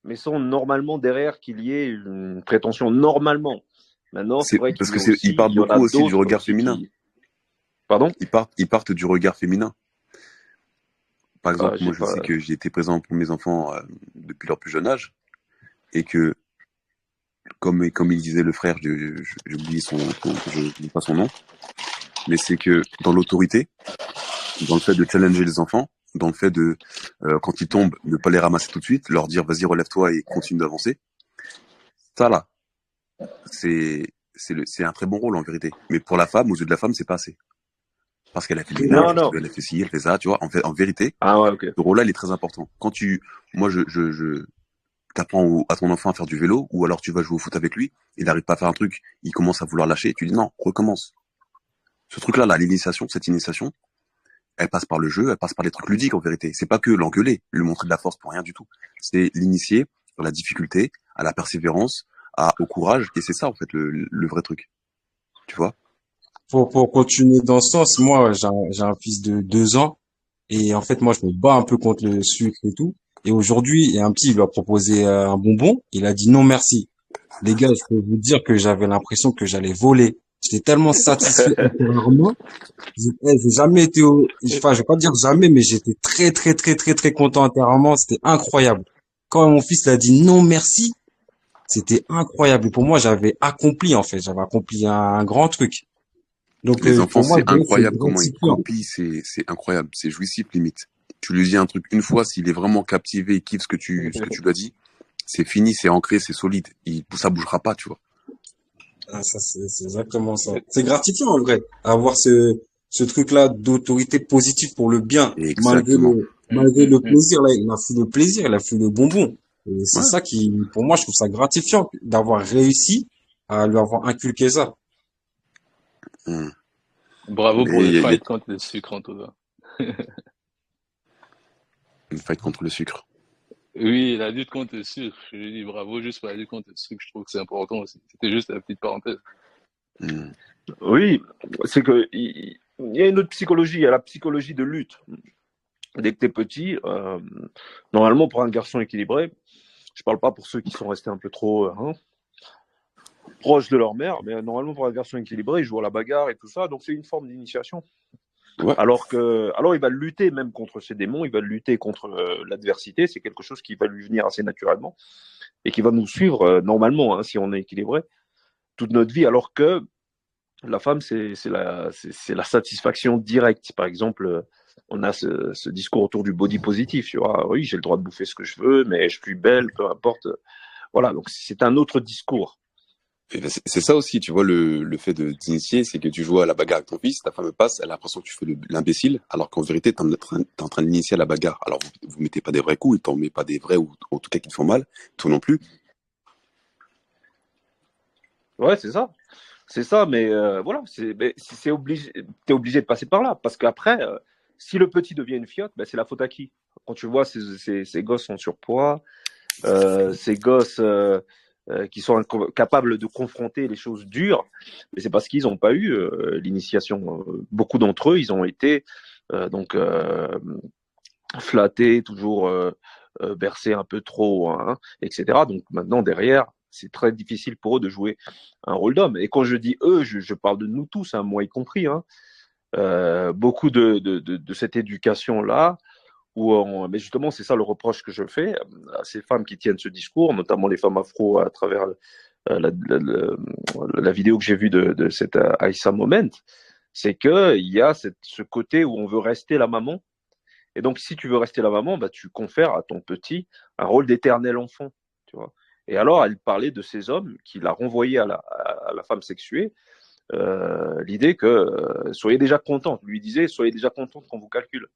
mais sans normalement derrière qu'il y ait une prétention normalement. Maintenant, c'est C'est vrai parce qu'il y que a aussi, ils il partent y en a beaucoup aussi du d'autres regard aussi féminin. qui. Pardon? Ils partent du regard féminin. Par Ah, exemple, j'ai moi, je pas. sais que j'ai été présent pour mes enfants depuis leur plus jeune âge et que, comme il disait le frère, j'ai oublié je n'oublie pas son nom, mais c'est que dans l'autorité, dans le fait de challenger les enfants, dans le fait de, quand ils tombent, ne pas les ramasser tout de suite, leur dire vas-y relève-toi et continue d'avancer. Ça là, c'est un très bon rôle en vérité. Mais pour la femme, aux yeux de la femme, c'est pas assez. Parce qu'elle a fait le ménage, Non, parce non. qu'elle a fait ci, elle fait ça, tu vois. En vérité, Ah ouais, ok. ce rôle-là, il est très important. Quand moi, t'apprends à ton enfant à faire du vélo, ou alors tu vas jouer au foot avec lui, il n'arrive pas à faire un truc, il commence à vouloir lâcher, tu dis non, recommence. Ce truc-là, là, cette initiation, elle passe par le jeu, elle passe par les trucs ludiques en vérité. C'est pas que l'engueuler, lui montrer de la force pour rien du tout. C'est l'initier à la difficulté, à la persévérance, au courage, et c'est ça en fait le vrai truc. Tu vois? Pour continuer dans ce sens, moi, j'ai un fils de 2 ans et en fait, moi, je me bats un peu contre le sucre et tout. Et aujourd'hui, il y a un petit, il lui a proposé un bonbon. Il a dit non merci. Les gars, je peux vous dire que j'avais l'impression que j'allais voler. J'étais tellement satisfait intérieurement. J'ai jamais été enfin, je vais pas dire jamais, mais j'étais très content intérieurement. C'était incroyable. Quand mon fils l'a dit non merci, c'était incroyable. Et pour moi, j'avais accompli, en fait. J'avais accompli un grand truc. Donc, Les enfants, pour moi, c'est je dirais que c'est incroyable comment ils gratifiant. copient, c'est incroyable, c'est jouissif limite. Tu lui dis un truc une fois, s'il est vraiment captivé, il kiffe ce que tu lui as dit, c'est fini, c'est ancré, c'est solide. Ça bougera pas, tu vois. Ah, ça, c'est exactement ça. C'est gratifiant, en vrai, avoir ce truc-là d'autorité positive pour le bien, Exactement. malgré le plaisir, là. Il a fait le plaisir, il a fait le bonbon. Et c'est Ouais. ça qui, pour moi, je trouve ça gratifiant d'avoir réussi à lui avoir inculqué ça. Hmm. Bravo pour Mais le il y a fight contre le sucre, en tout cas. une fight contre le sucre. Oui, la lutte contre le sucre. Je lui dis bravo juste pour la lutte contre le sucre. Je trouve que c'est important aussi. C'était juste la petite parenthèse. Hmm. Oui, c'est que il y a une autre psychologie, il y a la psychologie de lutte. Dès que tu es petit, normalement pour un garçon équilibré, je parle pas pour ceux qui sont restés un peu trop hein, proches de leur mère, mais normalement pour un garçon équilibré, il joue à la bagarre et tout ça, donc c'est une forme d'initiation. Ouais. Alors il va lutter même contre ses démons, il va lutter contre l'adversité, c'est quelque chose qui va lui venir assez naturellement et qui va nous suivre normalement hein, si on est équilibré toute notre vie, alors que La femme, c'est la satisfaction directe. Par exemple, on a ce discours autour du body positif. Tu vois, oui, j'ai le droit de bouffer ce que je veux, mais je suis belle, peu importe. Voilà, donc c'est un autre discours. Et ben, c'est ça aussi, tu vois, le fait d'initier, c'est que tu joues à la bagarre avec ton fils, ta femme passe, elle a l'impression que tu fais l'imbécile, alors qu'en vérité, t'es en train de l'initier à la bagarre. Alors, vous mettez pas des vrais coups, il t'en met pas des vrais, ou en tout cas qui te font mal, toi non plus. Ouais, c'est ça. C'est ça, mais voilà, c'est obligé, t'es obligé de passer par là, parce qu'après, si le petit devient une fiotte, ben, c'est la faute à qui? Quand tu vois ces gosses en surpoids, ces gosses qui sont capables de confronter les choses dures, mais c'est parce qu'ils n'ont pas eu l'initiation. Beaucoup d'entre eux, ils ont été donc flattés, toujours bercés un peu trop, hein, etc. Donc maintenant, derrière, c'est très difficile pour eux de jouer un rôle d'homme. Et quand je dis eux, je parle de nous tous, hein, moi y compris. Hein. Beaucoup de cette éducation-là, mais justement, c'est ça le reproche que je fais à ces femmes qui tiennent ce discours, notamment les femmes afro à travers la vidéo que j'ai vue de cette Aïssa Moment, c'est qu'il y a ce côté où on veut rester la maman. Et donc, si tu veux rester la maman, bah, tu confères à ton petit un rôle d'éternel enfant. Tu vois. Et alors, elle parlait de ces hommes qui l'a renvoyé à la femme sexuée, l'idée que soyez déjà contente. Lui disait, soyez déjà contente qu'on vous calcule.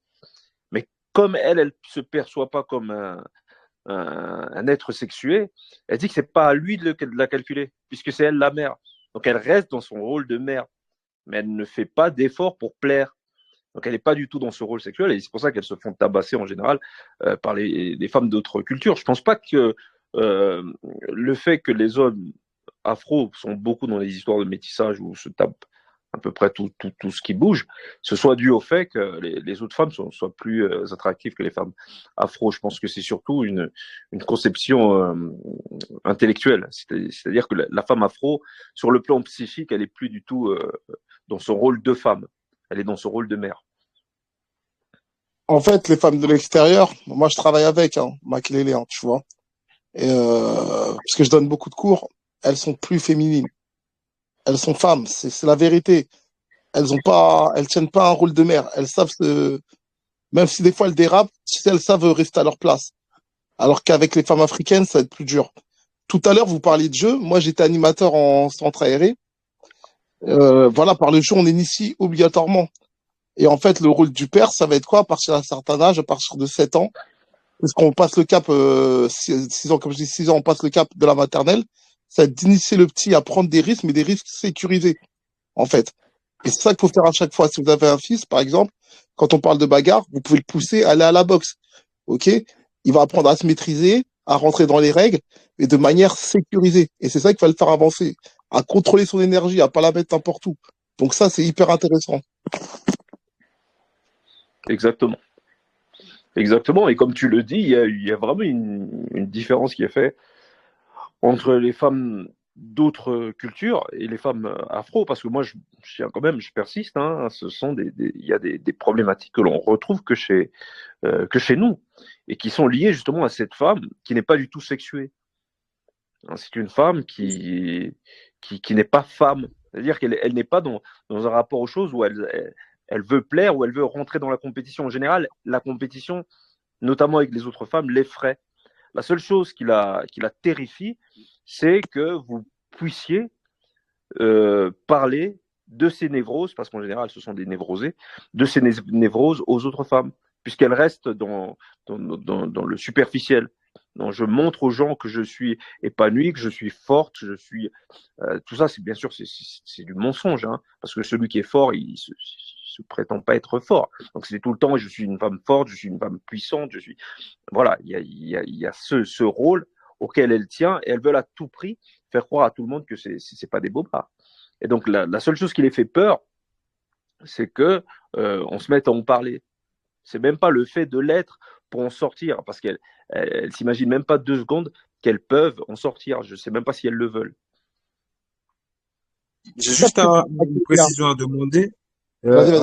Mais comme elle se perçoit pas comme un être sexué, elle dit que c'est pas à lui de la calculer, puisque c'est elle la mère. Donc elle reste dans son rôle de mère, mais elle ne fait pas d'effort pour plaire. Donc elle n'est pas du tout dans ce rôle sexuel, et c'est pour ça qu'elles se font tabasser en général par les femmes d'autres cultures. Je pense pas que le fait que les hommes afro sont beaucoup dans les histoires de métissage où se tapent à peu près tout ce qui bouge, ce soit dû au fait que les autres femmes soient plus attractives que les femmes afro. Je pense que c'est surtout une conception intellectuelle. C'est-à-dire que la femme afro, sur le plan psychique, elle est plus du tout dans son rôle de femme. Elle est dans son rôle de mère. En fait, les femmes de l'extérieur, moi je travaille avec, hein, Makelele, hein, tu vois. Et parce que je donne beaucoup de cours, elles sont plus féminines. Elles sont femmes, c'est la vérité. Elles tiennent pas un rôle de mère. Elles savent même si des fois elles dérapent, si elles savent rester à leur place. Alors qu'avec les femmes africaines, ça va être plus dur. Tout à l'heure, vous parliez de jeu. Moi, j'étais animateur en centre aéré. Voilà, par le jeu, on initie obligatoirement. Et en fait, le rôle du père, ça va être quoi à partir d'un certain âge, à partir de 7 ans, parce qu'on passe le cap, 6 ans, comme je dis 6 ans, on passe le cap de la maternelle, ça va être d'initier le petit à prendre des risques, mais des risques sécurisés, en fait. Et c'est ça qu'il faut faire à chaque fois. Si vous avez un fils, par exemple, quand on parle de bagarre, vous pouvez le pousser à aller à la boxe. OK? Il va apprendre à se maîtriser, à rentrer dans les règles, mais de manière sécurisée. Et c'est ça qui va le faire avancer, à contrôler son énergie, à pas la mettre n'importe où. Donc ça, c'est hyper intéressant. Exactement. Exactement. Et comme tu le dis, il y a vraiment une différence qui est faite entre les femmes d'autres cultures et les femmes afro, parce que moi, je tiens quand même, je persiste, hein, il y a des problématiques que l'on retrouve que chez nous, et qui sont liées justement à cette femme qui n'est pas du tout sexuée. Hein, c'est une femme qui n'est pas femme, c'est-à-dire qu'elle n'est pas dans un rapport aux choses où elle veut plaire, où elle veut rentrer dans la compétition. En général, la compétition, notamment avec les autres femmes, l'effraie. La seule chose qui la terrifie, c'est que vous puissiez parler de ces névroses, parce qu'en général ce sont des névrosés, de ces névroses aux autres femmes, puisqu'elles restent dans le superficiel. Donc, je montre aux gens que je suis épanouie, que je suis forte, tout ça, c'est bien sûr, c'est du mensonge, hein, parce que celui qui est fort, il se prétend pas être fort. Donc c'est tout le temps, je suis une femme forte, je suis une femme puissante, voilà, il y a ce rôle auquel elle tient, et elle veut à tout prix faire croire à tout le monde que c'est pas des bobards. Et donc la seule chose qui les fait peur, c'est que on se mette à en parler. C'est même pas le fait de l'être pour en sortir, parce qu'elles s'imaginent même pas 2 secondes qu'elles peuvent en sortir. Je sais même pas si elles le veulent. J'ai juste une précision à demander. Vas-y.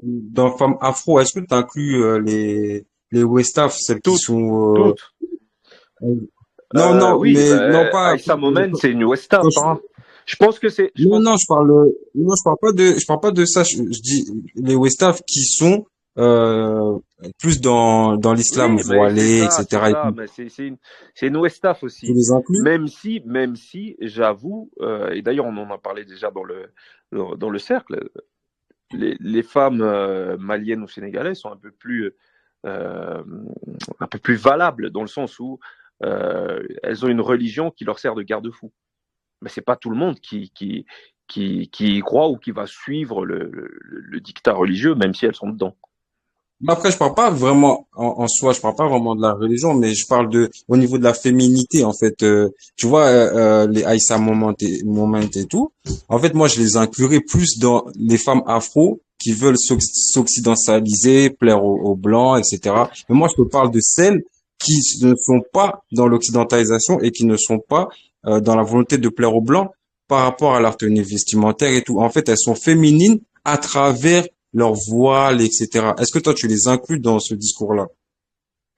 Dans Femmes Afro, est-ce que tu inclus les Westaf, celles qui sont Toutes. non, Oui, mais non pas Aïssa Moment, c'est une Westaf. Hein. Je pense que c'est, je Non, pense, non, non, je parle pas de ça. Je dis les Westaf qui sont euh, plus dans l'islam oui, mais voilé, c'est etc. et ça, tout. mais c'est une Westaf Tu aussi. les inclus? Même si, j'avoue, et d'ailleurs on en a parlé déjà dans le cercle, les femmes maliennes ou sénégalaises sont euh, un peu plus valables dans le sens où elles ont une religion qui leur sert de garde-fou. Mais c'est pas tout le monde qui y croit ou qui va suivre le dictat religieux, même si elles sont dedans. Mais après, je parle pas vraiment en soi, je parle pas vraiment de la religion, mais je parle au niveau de la féminité, en fait. Tu vois, les Aïssa Moment et tout. En fait, moi, je les inclurais plus dans les femmes afro qui veulent s'occidentaliser, plaire aux blancs, etc. Mais moi, je te parle de celles qui ne sont pas dans l'occidentalisation et qui ne sont pas dans la volonté de plaire aux blancs par rapport à leur tenue vestimentaire et tout. En fait, elles sont féminines à travers leur voile, etc. Est-ce que toi, tu les inclus dans ce discours-là?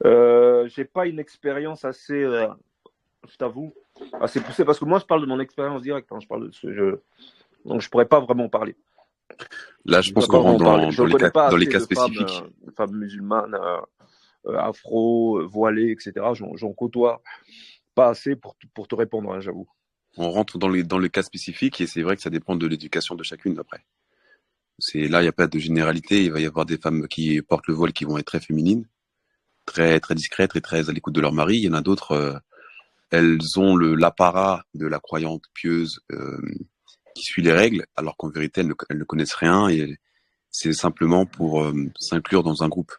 J'ai pas une expérience assez, je t'avoue, assez poussée parce que moi je parle de mon expérience directe. Hein, je parle de ce jeu, donc je pourrais pas vraiment en parler. Là, je Je pense pourrais qu'on pas vraiment rentre en parler. Je dans ne connais pas dans les assez cas spécifiques. de femmes musulmanes, afro, voilées, etc. J'en côtoie pas assez pour te répondre, hein, j'avoue. On rentre dans le cas spécifique et c'est vrai que ça dépend de l'éducation de chacune après. C'est là, il n'y a pas de généralité. Il va y avoir des femmes qui portent le voile qui vont être très féminines, très très discrètes et très à l'écoute de leur mari. Il y en a d'autres, elles ont l'apparat de la croyante pieuse qui suit les règles, alors qu'en vérité elles ne connaissent rien et c'est simplement pour s'inclure dans un groupe.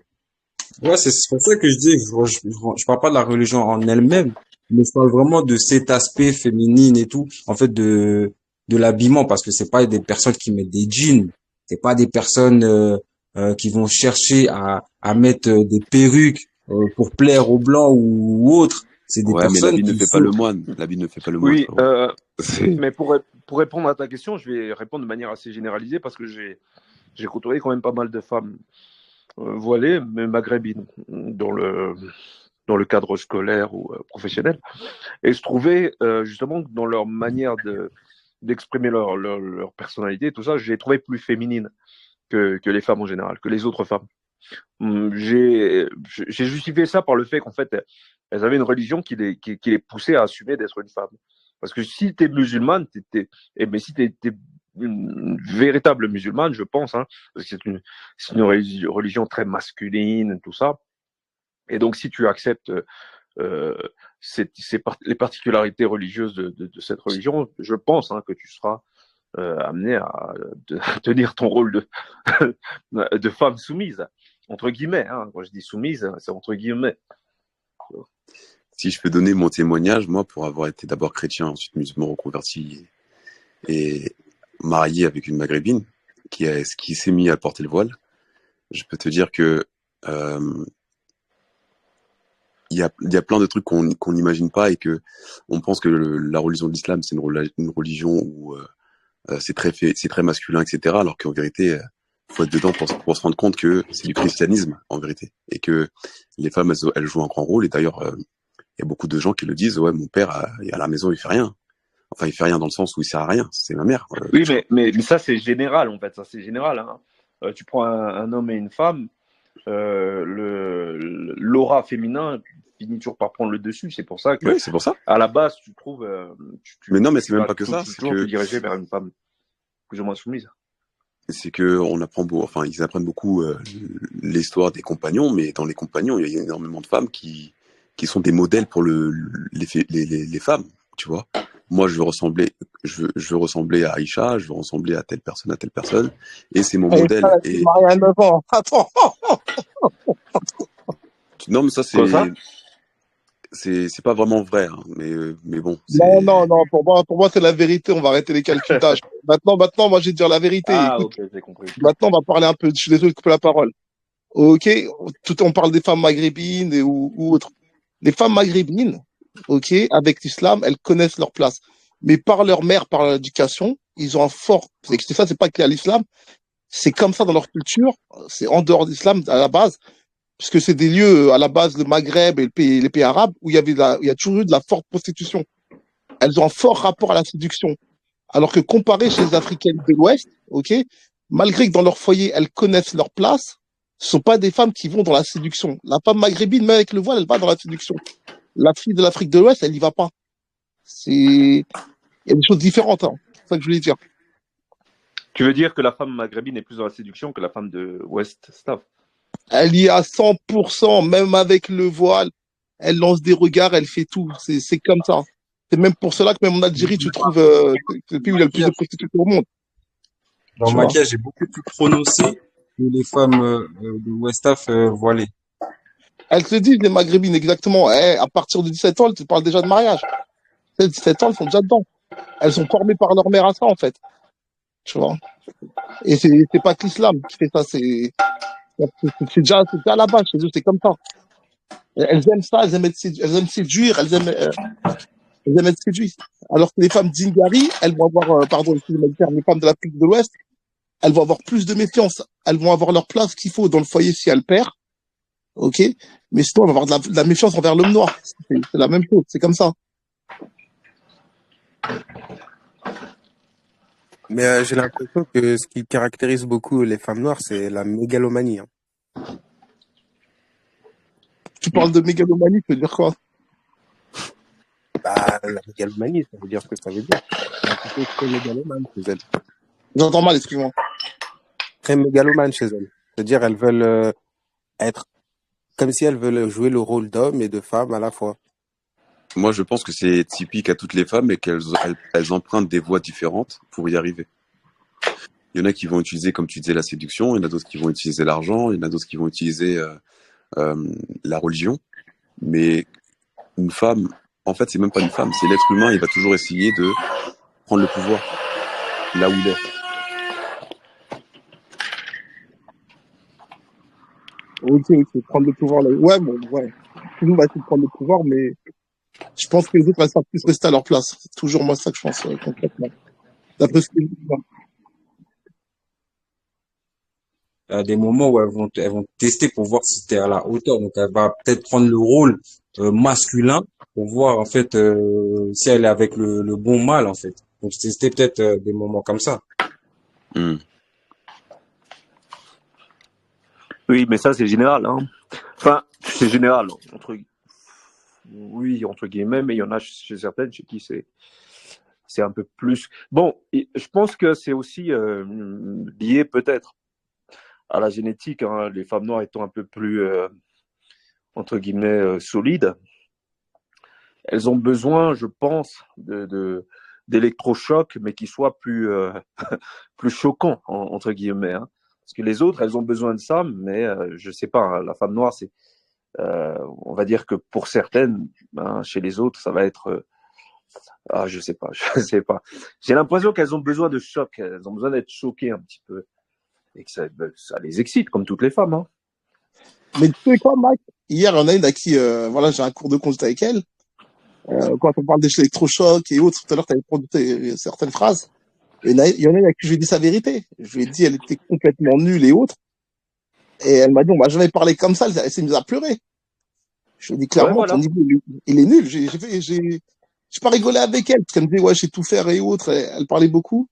Ouais, c'est pour ça que je dis, je parle pas de la religion en elle-même, mais je parle vraiment de cet aspect féminine et tout, en fait, de l'habillement, parce que c'est pas des personnes qui mettent des jeans, c'est pas des personnes qui vont chercher à mettre des perruques pour plaire aux blancs ou autres. C'est des Ouais, mais personnes l'habit ne qui fait pas sont. le moine. L'habit ne fait pas le moine, Oui, frérot. C'est- mais pour répondre à ta question, je vais répondre de manière assez généralisée parce que j'ai côtoyé quand même pas mal de femmes voilées, mais maghrébines, dans le cadre scolaire ou professionnel. Et je trouvais justement que dans leur manière d'exprimer leur personnalité, tout ça, j'ai trouvé plus féminine que les femmes en général, que les autres femmes. J'ai justifié ça par le fait qu'en fait, elles avaient une religion qui les poussait à assumer d'être une femme. Parce que si tu es musulmane, mais si tu es une véritable musulmane, je pense, hein, parce que c'est une religion très masculine, tout ça. Et donc, si tu acceptes euh, les particularités religieuses de cette religion, je pense hein, que tu seras amené à tenir ton rôle de femme soumise, entre guillemets. Hein. Quand je dis soumise, c'est entre guillemets. Si je peux donner mon témoignage, moi, pour avoir été d'abord chrétien, ensuite musulman reconverti et marié avec une maghrébine qui s'est mis à porter le voile, je peux te dire que euh, il y a plein de trucs qu'on n'imagine pas et que on pense que la religion de l'islam c'est une religion où c'est très masculin, etc. Alors qu'en vérité, faut être dedans pour se rendre compte que c'est du christianisme en vérité et que les femmes elles jouent un grand rôle. Et d'ailleurs, il y a beaucoup de gens qui le disent. Ouais, mon père à la maison il fait rien. Enfin, il fait rien dans le sens où il sert à rien. C'est ma mère. Oui, mais ça, c'est général, en fait. Ça, c'est général. Hein. Tu prends un homme et une femme, l'aura féminin finit toujours par prendre le dessus. C'est pour ça que, Oui, c'est pour ça. à la base, tu trouves, Mais non, mais c'est tu même vas pas que ça. C'est toujours te que diriger vers une femme plus ou moins soumise. on apprend enfin, ils apprennent beaucoup l'histoire des compagnons, mais dans les compagnons, il y a énormément de femmes qui sont des modèles pour les femmes, tu vois. Moi, je veux ressembler à Aïcha, je veux ressembler à telle personne, et c'est mon Et ça, modèle. c'est Et marié à 9 ans. Attends. non, mais ça, Quoi ça? c'est pas vraiment vrai, hein, mais bon, Non, non, c'est, non, pour moi, c'est la vérité. On va arrêter les calculs d'âge. Maintenant, moi, je vais te dire la vérité. Ah, Écoute, ok, j'ai compris. maintenant, on va parler un peu. Je suis désolé de couper la parole. Ok, on parle des femmes maghrébines ou autres. Les femmes maghrébines, ok, avec l'islam, elles connaissent leur place. Mais par leur mère, par leur éducation, ils ont un fort. C'est ça, c'est pas qu'il y a l'islam. C'est comme ça dans leur culture. C'est en dehors de l'islam à la base, puisque c'est des lieux à la base, le Maghreb et les pays arabes, où il y a toujours eu de la forte prostitution. Elles ont un fort rapport à la séduction. Alors que comparé chez les Africaines de l'Ouest, ok, malgré que dans leur foyer, elles connaissent leur place, ce sont pas des femmes qui vont dans la séduction. La femme maghrébine, même avec le voile, elle va dans la séduction. La fille de l'Afrique de l'Ouest, elle y va pas. Il y a des choses différentes, hein. C'est ça que je voulais dire. Tu veux dire que la femme maghrébine est plus dans la séduction que la femme de West Staff? Elle y est à 100%, même avec le voile. Elle lance des regards, elle fait tout. C'est comme ça. C'est même pour cela que même en Algérie, tu trouves c'est le pays où il y a le plus de prostituées au monde. Dans Tu le vois. maquillage est beaucoup plus prononcé que les femmes de Westaf voilées. Elles te disent, les maghrébines, exactement. À partir de 17 ans, elles te parlent déjà de mariage. 17 ans, elles sont déjà dedans. Elles sont formées par leur mère à ça, en fait. Tu vois. Et c'est pas que l'islam qui fait ça, c'est déjà à la base chez eux, c'est comme ça. Elles aiment ça, elles aiment séduire, elles aiment être séduites. Alors que les femmes d'Ingari, elles vont avoir, pardon, excusez-moi le terme, les femmes de l'Afrique de l'Ouest, elles vont avoir plus de méfiance. Elles vont avoir leur place qu'il faut dans le foyer si elles perdent, ok? Mais sinon, elles vont avoir de la méfiance envers l'homme noir. C'est la même chose, c'est comme ça. Mais j'ai l'impression que ce qui caractérise beaucoup les femmes noires, c'est la mégalomanie, hein. Tu parles de mégalomanie, tu veux dire quoi? Bah, la mégalomanie, ça veut dire ce que ça veut dire. Elles sont plutôt très mégalomane chez elles. J'entends mal, excuse-moi. Très mégalomane chez elles. C'est-à-dire, elles veulent être comme si elles veulent jouer le rôle d'homme et de femme à la fois. Moi, je pense que c'est typique à toutes les femmes et qu'elles empruntent des voies différentes pour y arriver. Il y en a qui vont utiliser, comme tu disais, la séduction, il y en a d'autres qui vont utiliser l'argent, il y en a d'autres qui vont utiliser la religion. Mais une femme, en fait, c'est même pas une femme, c'est l'être humain, il va toujours essayer de prendre le pouvoir là où il est. Ok, prendre le pouvoir là. Ouais, bon, ouais. Tout le monde va essayer de prendre le pouvoir, mais je pense que les autres, elles savent plus rester à leur place. C'est toujours moi ça que je pense, concrètement. D'après ce que je vois. Il y a des moments où elles vont tester pour voir si tu es à la hauteur. Donc, elle va peut-être prendre le rôle masculin pour voir, en fait, si elle est avec le bon mâle, en fait. Donc, c'était peut-être des moments comme ça. Hmm. Oui, mais ça, c'est général, hein. Enfin, c'est général, oui, entre guillemets, mais il y en a chez certaines chez qui c'est un peu plus. Bon, je pense que c'est aussi lié peut-être à la génétique, hein, les femmes noires étant un peu plus, entre guillemets, solides. Elles ont besoin, je pense, d'électrochocs, mais qui soient plus, plus choquants, entre guillemets, hein. Parce que les autres, elles ont besoin de ça, mais je sais pas, hein, la femme noire, on va dire que pour certaines, hein, chez les autres, ça va être, je sais pas, je sais pas. J'ai l'impression qu'elles ont besoin de choc, elles ont besoin d'être choquées un petit peu, et que ça les excite, comme toutes les femmes, hein. Mais tu sais quoi, Mac? Hier, il y en a une à qui, voilà, j'ai un cours de conduite avec elle. Quand on parle d'électrochocs et autres, tout à l'heure, tu avais produit certaines phrases. Et il y en a une à qui je lui ai dit sa vérité. Je lui ai dit, elle était complètement nulle et autres. Et elle m'a dit, on m'a jamais parlé comme ça. Elle s'est mise à pleurer. Je lui ai dit Ouais, clairement, ton voilà. niveau, il est nul. J'ai pas rigolé avec elle, parce qu'elle me disait, ouais, je sais tout faire et autres. Elle parlait beaucoup.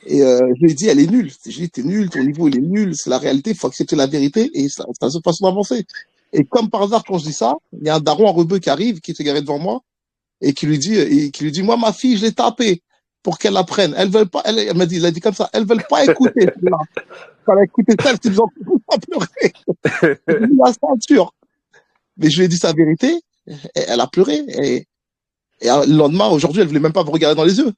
Et je lui ai dit, elle est nulle. J'ai dit, t'es nul, ton niveau, il est nul. C'est la réalité, il faut accepter la vérité. Et c'est la seule façon d'avancer. Et comme par hasard, quand je dis ça, il y a un daron, un rebeu qui arrive, qui s'est garé devant moi, et qui lui dit, moi, ma fille, je l'ai tapée pour qu'elle apprenne. Elles veulent pas, elle m'a dit, il a dit comme ça, elles veulent pas écouter. Quand elle a écouté ça, elle s'est mise en à pleurer. Elle a mis la ceinture. Mais je lui ai dit sa vérité, et elle a pleuré. Et le lendemain, aujourd'hui, elle voulait même pas me regarder dans les yeux.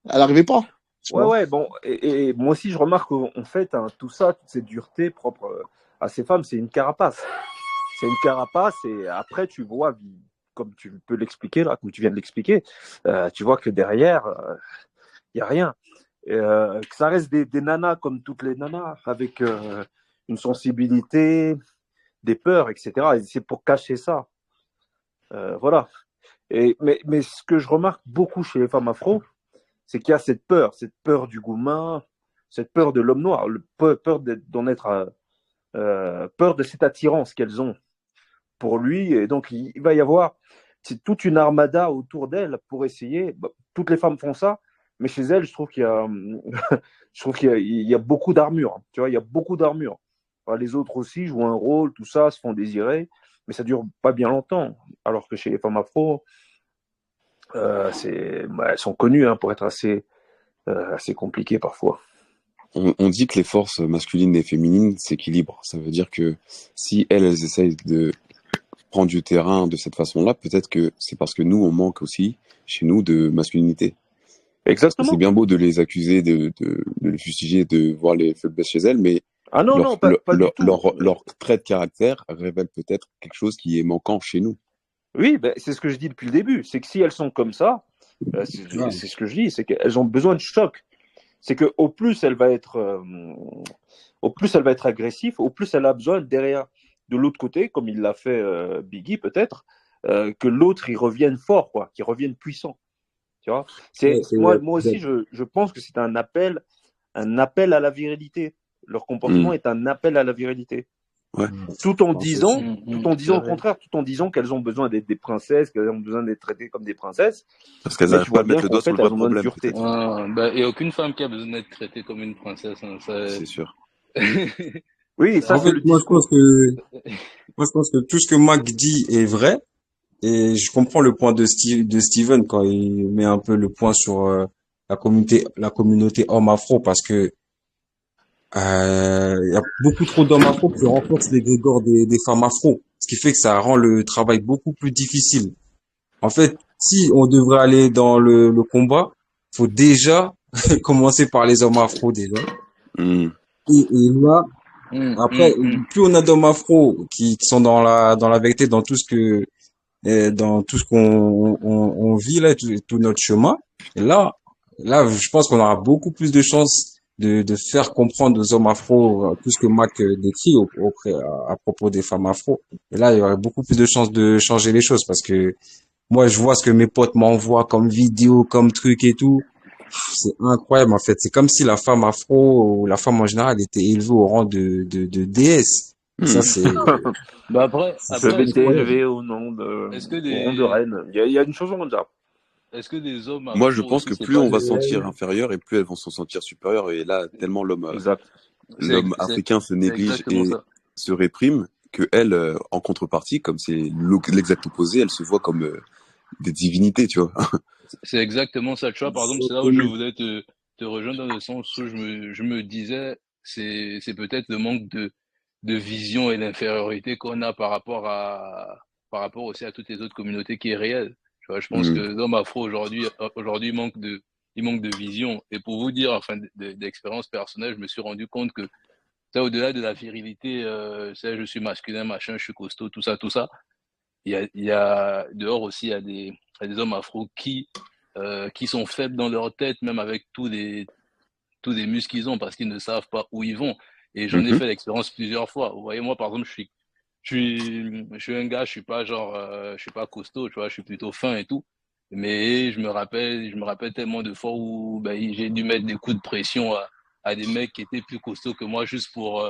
Elle n'arrivait pas. Tu vois. Ouais, bon, et moi aussi, je remarque qu'en fait, hein, tout ça, toute cette dureté propre à ces femmes, c'est une carapace. C'est une carapace, et après, tu vois, comme tu peux l'expliquer, là, comme tu viens de l'expliquer, tu vois que derrière, il n'y a rien. Que ça reste des nanas comme toutes les nanas, avec une sensibilité, des peurs, etc. Et c'est pour cacher ça. Voilà. Mais ce que je remarque beaucoup chez les femmes afro, c'est qu'il y a cette peur du gourmand, cette peur de l'homme noir, peur d'en être, peur de cette attirance qu'elles ont pour lui. Et donc, il va y avoir toute une armada autour d'elles pour essayer. Toutes les femmes font ça, mais chez elle, je trouve qu'il y a, je trouve qu'il y a beaucoup d'armure. Tu vois, il y a beaucoup d'armure. Enfin, les autres aussi jouent un rôle, tout ça, se font désirer, mais ça dure pas bien longtemps. Alors que chez les femmes afro, elles sont connues pour être assez compliquées parfois. On dit que les forces masculines et féminines s'équilibrent. Ça veut dire que si elles essayent de prendre du terrain de cette façon-là, peut-être que c'est parce que nous, on manque aussi, chez nous, de masculinité. Parce que c'est Exactement. bien beau de les accuser, de les fustiger, de voir les faiblesses chez elles, mais Ah non, non, pas du tout. leur trait de caractère révèle peut-être quelque chose qui est manquant chez nous. Oui, ben, c'est ce que je dis depuis le début. C'est que si elles sont comme ça, Ouais. c'est ce que je dis, c'est qu'elles ont besoin de choc. C'est que au plus elle va être agressive, au plus elle a besoin derrière, de l'autre côté, comme il l'a fait Biggie peut-être, que l'autre il revienne fort, quoi, qu'il revienne puissant. Tu vois, Ouais, moi aussi je pense que c'est un appel à la virilité. Leur comportement est un appel à la virilité. Ouais. Tout en pense disant, aussi. tout en disant le contraire, tout en disant qu'elles ont besoin d'être des princesses, qu'elles ont besoin d'être traitées comme des princesses, Parce qu'elles mais n'arrivent tu pas à vois bien mettre le qu'en doigt sur fait le vrai elles ont besoin de problème, dureté. peut-être. Bah, il n'y a aucune femme qui a besoin d'être traitée comme une princesse. Hein. C'est sûr. Oui, ça En c'est fait, le discours. moi, je pense que tout ce que Mac dit est vrai. Et je comprends le point de Steven quand il met un peu le point sur la communauté homme afro parce que il y a beaucoup trop d'hommes afro qui renforcent l'égrégore des femmes afro, ce qui fait que ça rend le travail beaucoup plus difficile. En fait, si on devrait aller dans le combat, faut déjà commencer par les hommes afro déjà. Mm. Et là, après, plus on a d'hommes afro qui sont dans la vérité, dans tout ce on vit là, tout notre chemin. Et là, je pense qu'on aura beaucoup plus de chances de faire comprendre aux hommes afro tout ce que Mac décrit à propos des femmes afro. Et là, il y aurait beaucoup plus de chances de changer les choses parce que moi, je vois ce que mes potes m'envoient comme vidéo, comme truc et tout. C'est incroyable, en fait. C'est comme si la femme afro ou la femme en général était élevée au rang de déesse. Et ça, Mm. Bah après, Je après vais est-ce que incroyable. t'élever au nom est-ce que au rang de des reine. Il y a une chanson comme ça. est-ce que des hommes Moi, je afro pense aussi que c'est plus pas on va se de sentir inférieur et plus elles vont se sentir supérieures. Et là, tellement Exact. l'homme c'est africain se néglige exactement et ça. se réprime, que elles, en contrepartie, comme c'est l'exact opposé, elles se voient comme des divinités, tu vois. C'est exactement ça. Tu vois, par exemple, c'est là où je Exactement. voulais te rejoindre dans le sens où je me disais, c'est peut-être le manque de vision et d'infériorité qu'on a par rapport aussi à toutes les autres communautés qui est réel. Tu vois, je pense que Mm. l'homme afro aujourd'hui il manque de vision. Et pour vous dire, enfin, d'expérience personnelle, je me suis rendu compte que, ça, au-delà de la virilité, je suis masculin, machin, je suis costaud, tout ça, il y a dehors aussi, il y a des hommes afro qui sont faibles dans leur tête, même avec tous les muscles qu'ils ont, parce qu'ils ne savent pas où ils vont. Et j'en ai Mhm. fait l'expérience plusieurs fois. Vous voyez, moi, par exemple, je suis un gars, je suis pas je suis pas costaud, tu vois, je suis plutôt fin et tout. Mais je me rappelle tellement de fois où ben, j'ai dû mettre des coups de pression à des mecs qui étaient plus costauds que moi juste pour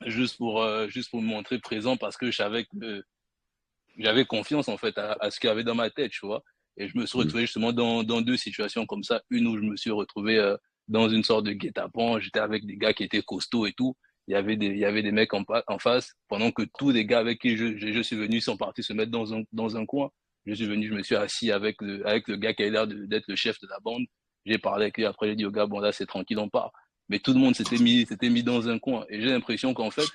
me montrer présent parce que je savais que j'avais confiance en fait à ce qu'il y avait dans ma tête, tu vois. Et je me suis Mm. retrouvé justement dans deux situations comme ça. Une où je me suis retrouvé dans une sorte de guet-apens. J'étais avec des gars qui étaient costauds et tout. Il y avait des mecs en face, pendant que tous les gars avec qui je suis venu sont partis se mettre dans un coin. Je suis venu, je me suis assis avec le gars qui a l'air d'être le chef de la bande. J'ai parlé avec lui, après j'ai dit au gars, bon là c'est tranquille, on part. Mais tout le monde s'était mis dans un coin. Et j'ai l'impression qu'en fait,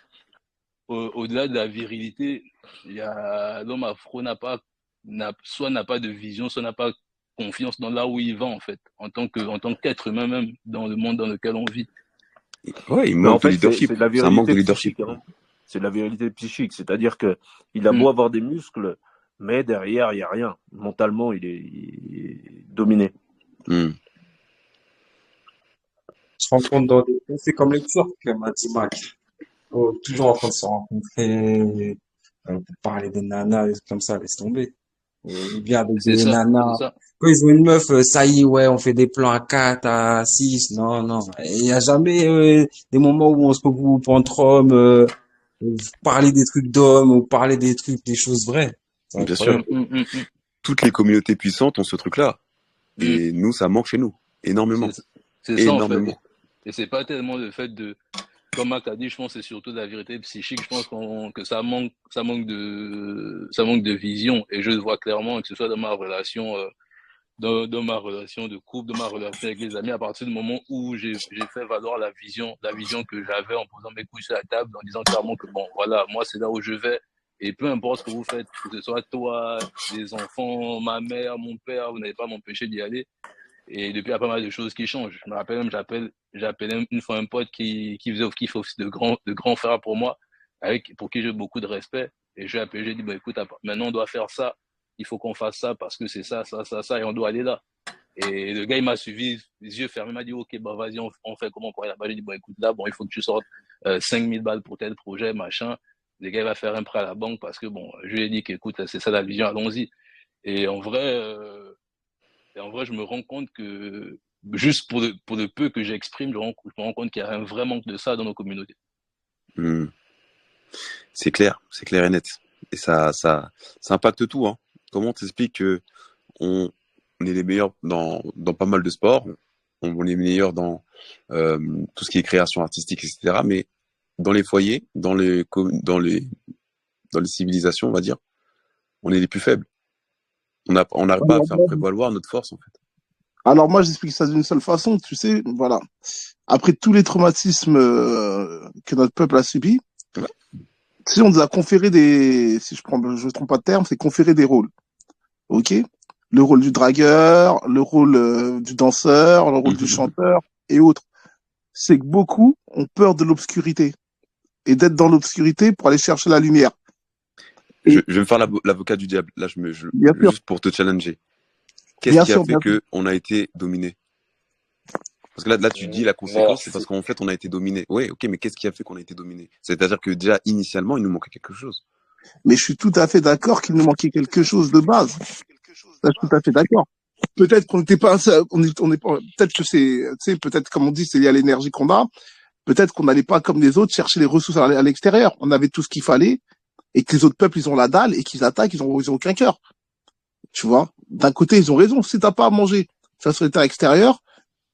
au-delà de la virilité, l'homme afro soit n'a pas de vision, soit n'a pas confiance dans là où il va, en fait, en tant qu'être humain même, dans le monde dans lequel on vit. Ouais, il Mais en manque de fait, leadership. c'est de la C'est un manque de virilité leadership. psychique. Hein. C'est de la virilité psychique. C'est-à-dire que il a Mm. beau avoir des muscles, mais derrière, il n'y a rien. Mentalement, il est dominé. Mm. Se rend compte dans des c'est comme les Turcs, m'a dit Mac. Oh, toujours en train de se rencontrer, pour parler des nanas, des trucs comme ça, laisse tomber. Il vient avec C'est des ça, c'est nanas. ça. Quand ils ont une meuf, ça y est, ouais, on fait des plans à 4, à 6. Non, non. Il n'y a jamais des moments où on se regroupe entre hommes, parler des trucs d'hommes ou parler des trucs, des choses vraies. C'est Bien sûr. Mm, incroyable. mm, mm, mm. Toutes les communautés puissantes ont ce truc-là. Et nous, ça manque chez nous. Énormément. C'est ça, en fait. Énormément. Et c'est pas tellement le fait de, comme Mac a dit, je pense que c'est surtout de la vérité psychique. Je pense que ça manque de vision. Et je le vois clairement, que ce soit dans ma relation, dans ma relation de couple, dans ma relation avec les amis, à partir du moment où j'ai fait valoir la vision que j'avais en posant mes couilles sur la table, en disant clairement que bon, voilà, moi c'est là où je vais. Et peu importe ce que vous faites, que ce soit toi, les enfants, ma mère, mon père, vous n'allez pas m'empêcher d'y aller. Et depuis, il y a pas mal de choses qui changent. Je me rappelle même, j'appelais une fois un pote qui fait office de grand frère pour moi, pour qui j'ai beaucoup de respect. Et je lui ai appelé, j'ai dit, bah, écoute, maintenant on doit faire ça. Il faut qu'on fasse ça parce que c'est ça, et on doit aller là. Et le gars, il m'a suivi, les yeux fermés, il m'a dit, ok, bah, vas-y, on fait comment pour aller là-bas. J'ai dit, bon, écoute, là, bon, il faut que tu sortes 5000 balles pour tel projet, machin. Le gars, il va faire un prêt à la banque parce que, bon, je lui ai dit qu'écoute, c'est ça la vision, allons-y. Et en vrai, je me rends compte que, juste pour le peu que j'exprime, je me rends compte qu'il y a un vrai manque de ça dans nos communautés. Hmm. C'est clair et net. Et ça impacte tout, hein. Comment t'expliques que on est les meilleurs dans pas mal de sports, on est les meilleurs dans tout ce qui est création artistique, etc. Mais dans les foyers, dans les civilisations, on va dire, on est les plus faibles. On n'arrive pas à faire prévaloir notre force, en fait. Alors moi, j'explique ça d'une seule façon, tu sais, voilà. Après tous les traumatismes que notre peuple a subis, Ouais. tu sais, on nous a conféré si je ne trompe pas de terme, c'est conférer des rôles. Ok? Le rôle du dragueur, le rôle du danseur, le rôle du chanteur et autres. C'est que beaucoup ont peur de l'obscurité et d'être dans l'obscurité pour aller chercher la lumière. Je vais me faire l'avocat du diable. Là, juste pour te challenger. Qu'est-ce qui a fait qu'on a été dominé? Parce que là, tu dis la conséquence, c'est parce qu'en fait, on a été dominé. Oui, ok, mais qu'est-ce qui a fait qu'on a été dominé? C'est-à-dire que déjà, initialement, il nous manquait quelque chose. Mais je suis tout à fait d'accord qu'il nous manquait quelque chose de base. Là, je suis tout à fait d'accord. Peut-être qu'on n'était pas, peut-être que c'est, tu sais, peut-être comme on dit, c'est lié à l'énergie qu'on a. Peut-être qu'on n'allait pas comme les autres chercher les ressources à l'extérieur. On avait tout ce qu'il fallait et que les autres peuples, ils ont la dalle et qu'ils attaquent, ils ont aucun cœur. Tu vois? D'un côté, ils ont raison. Si t'as pas à manger, tu vas sur les terres extérieures,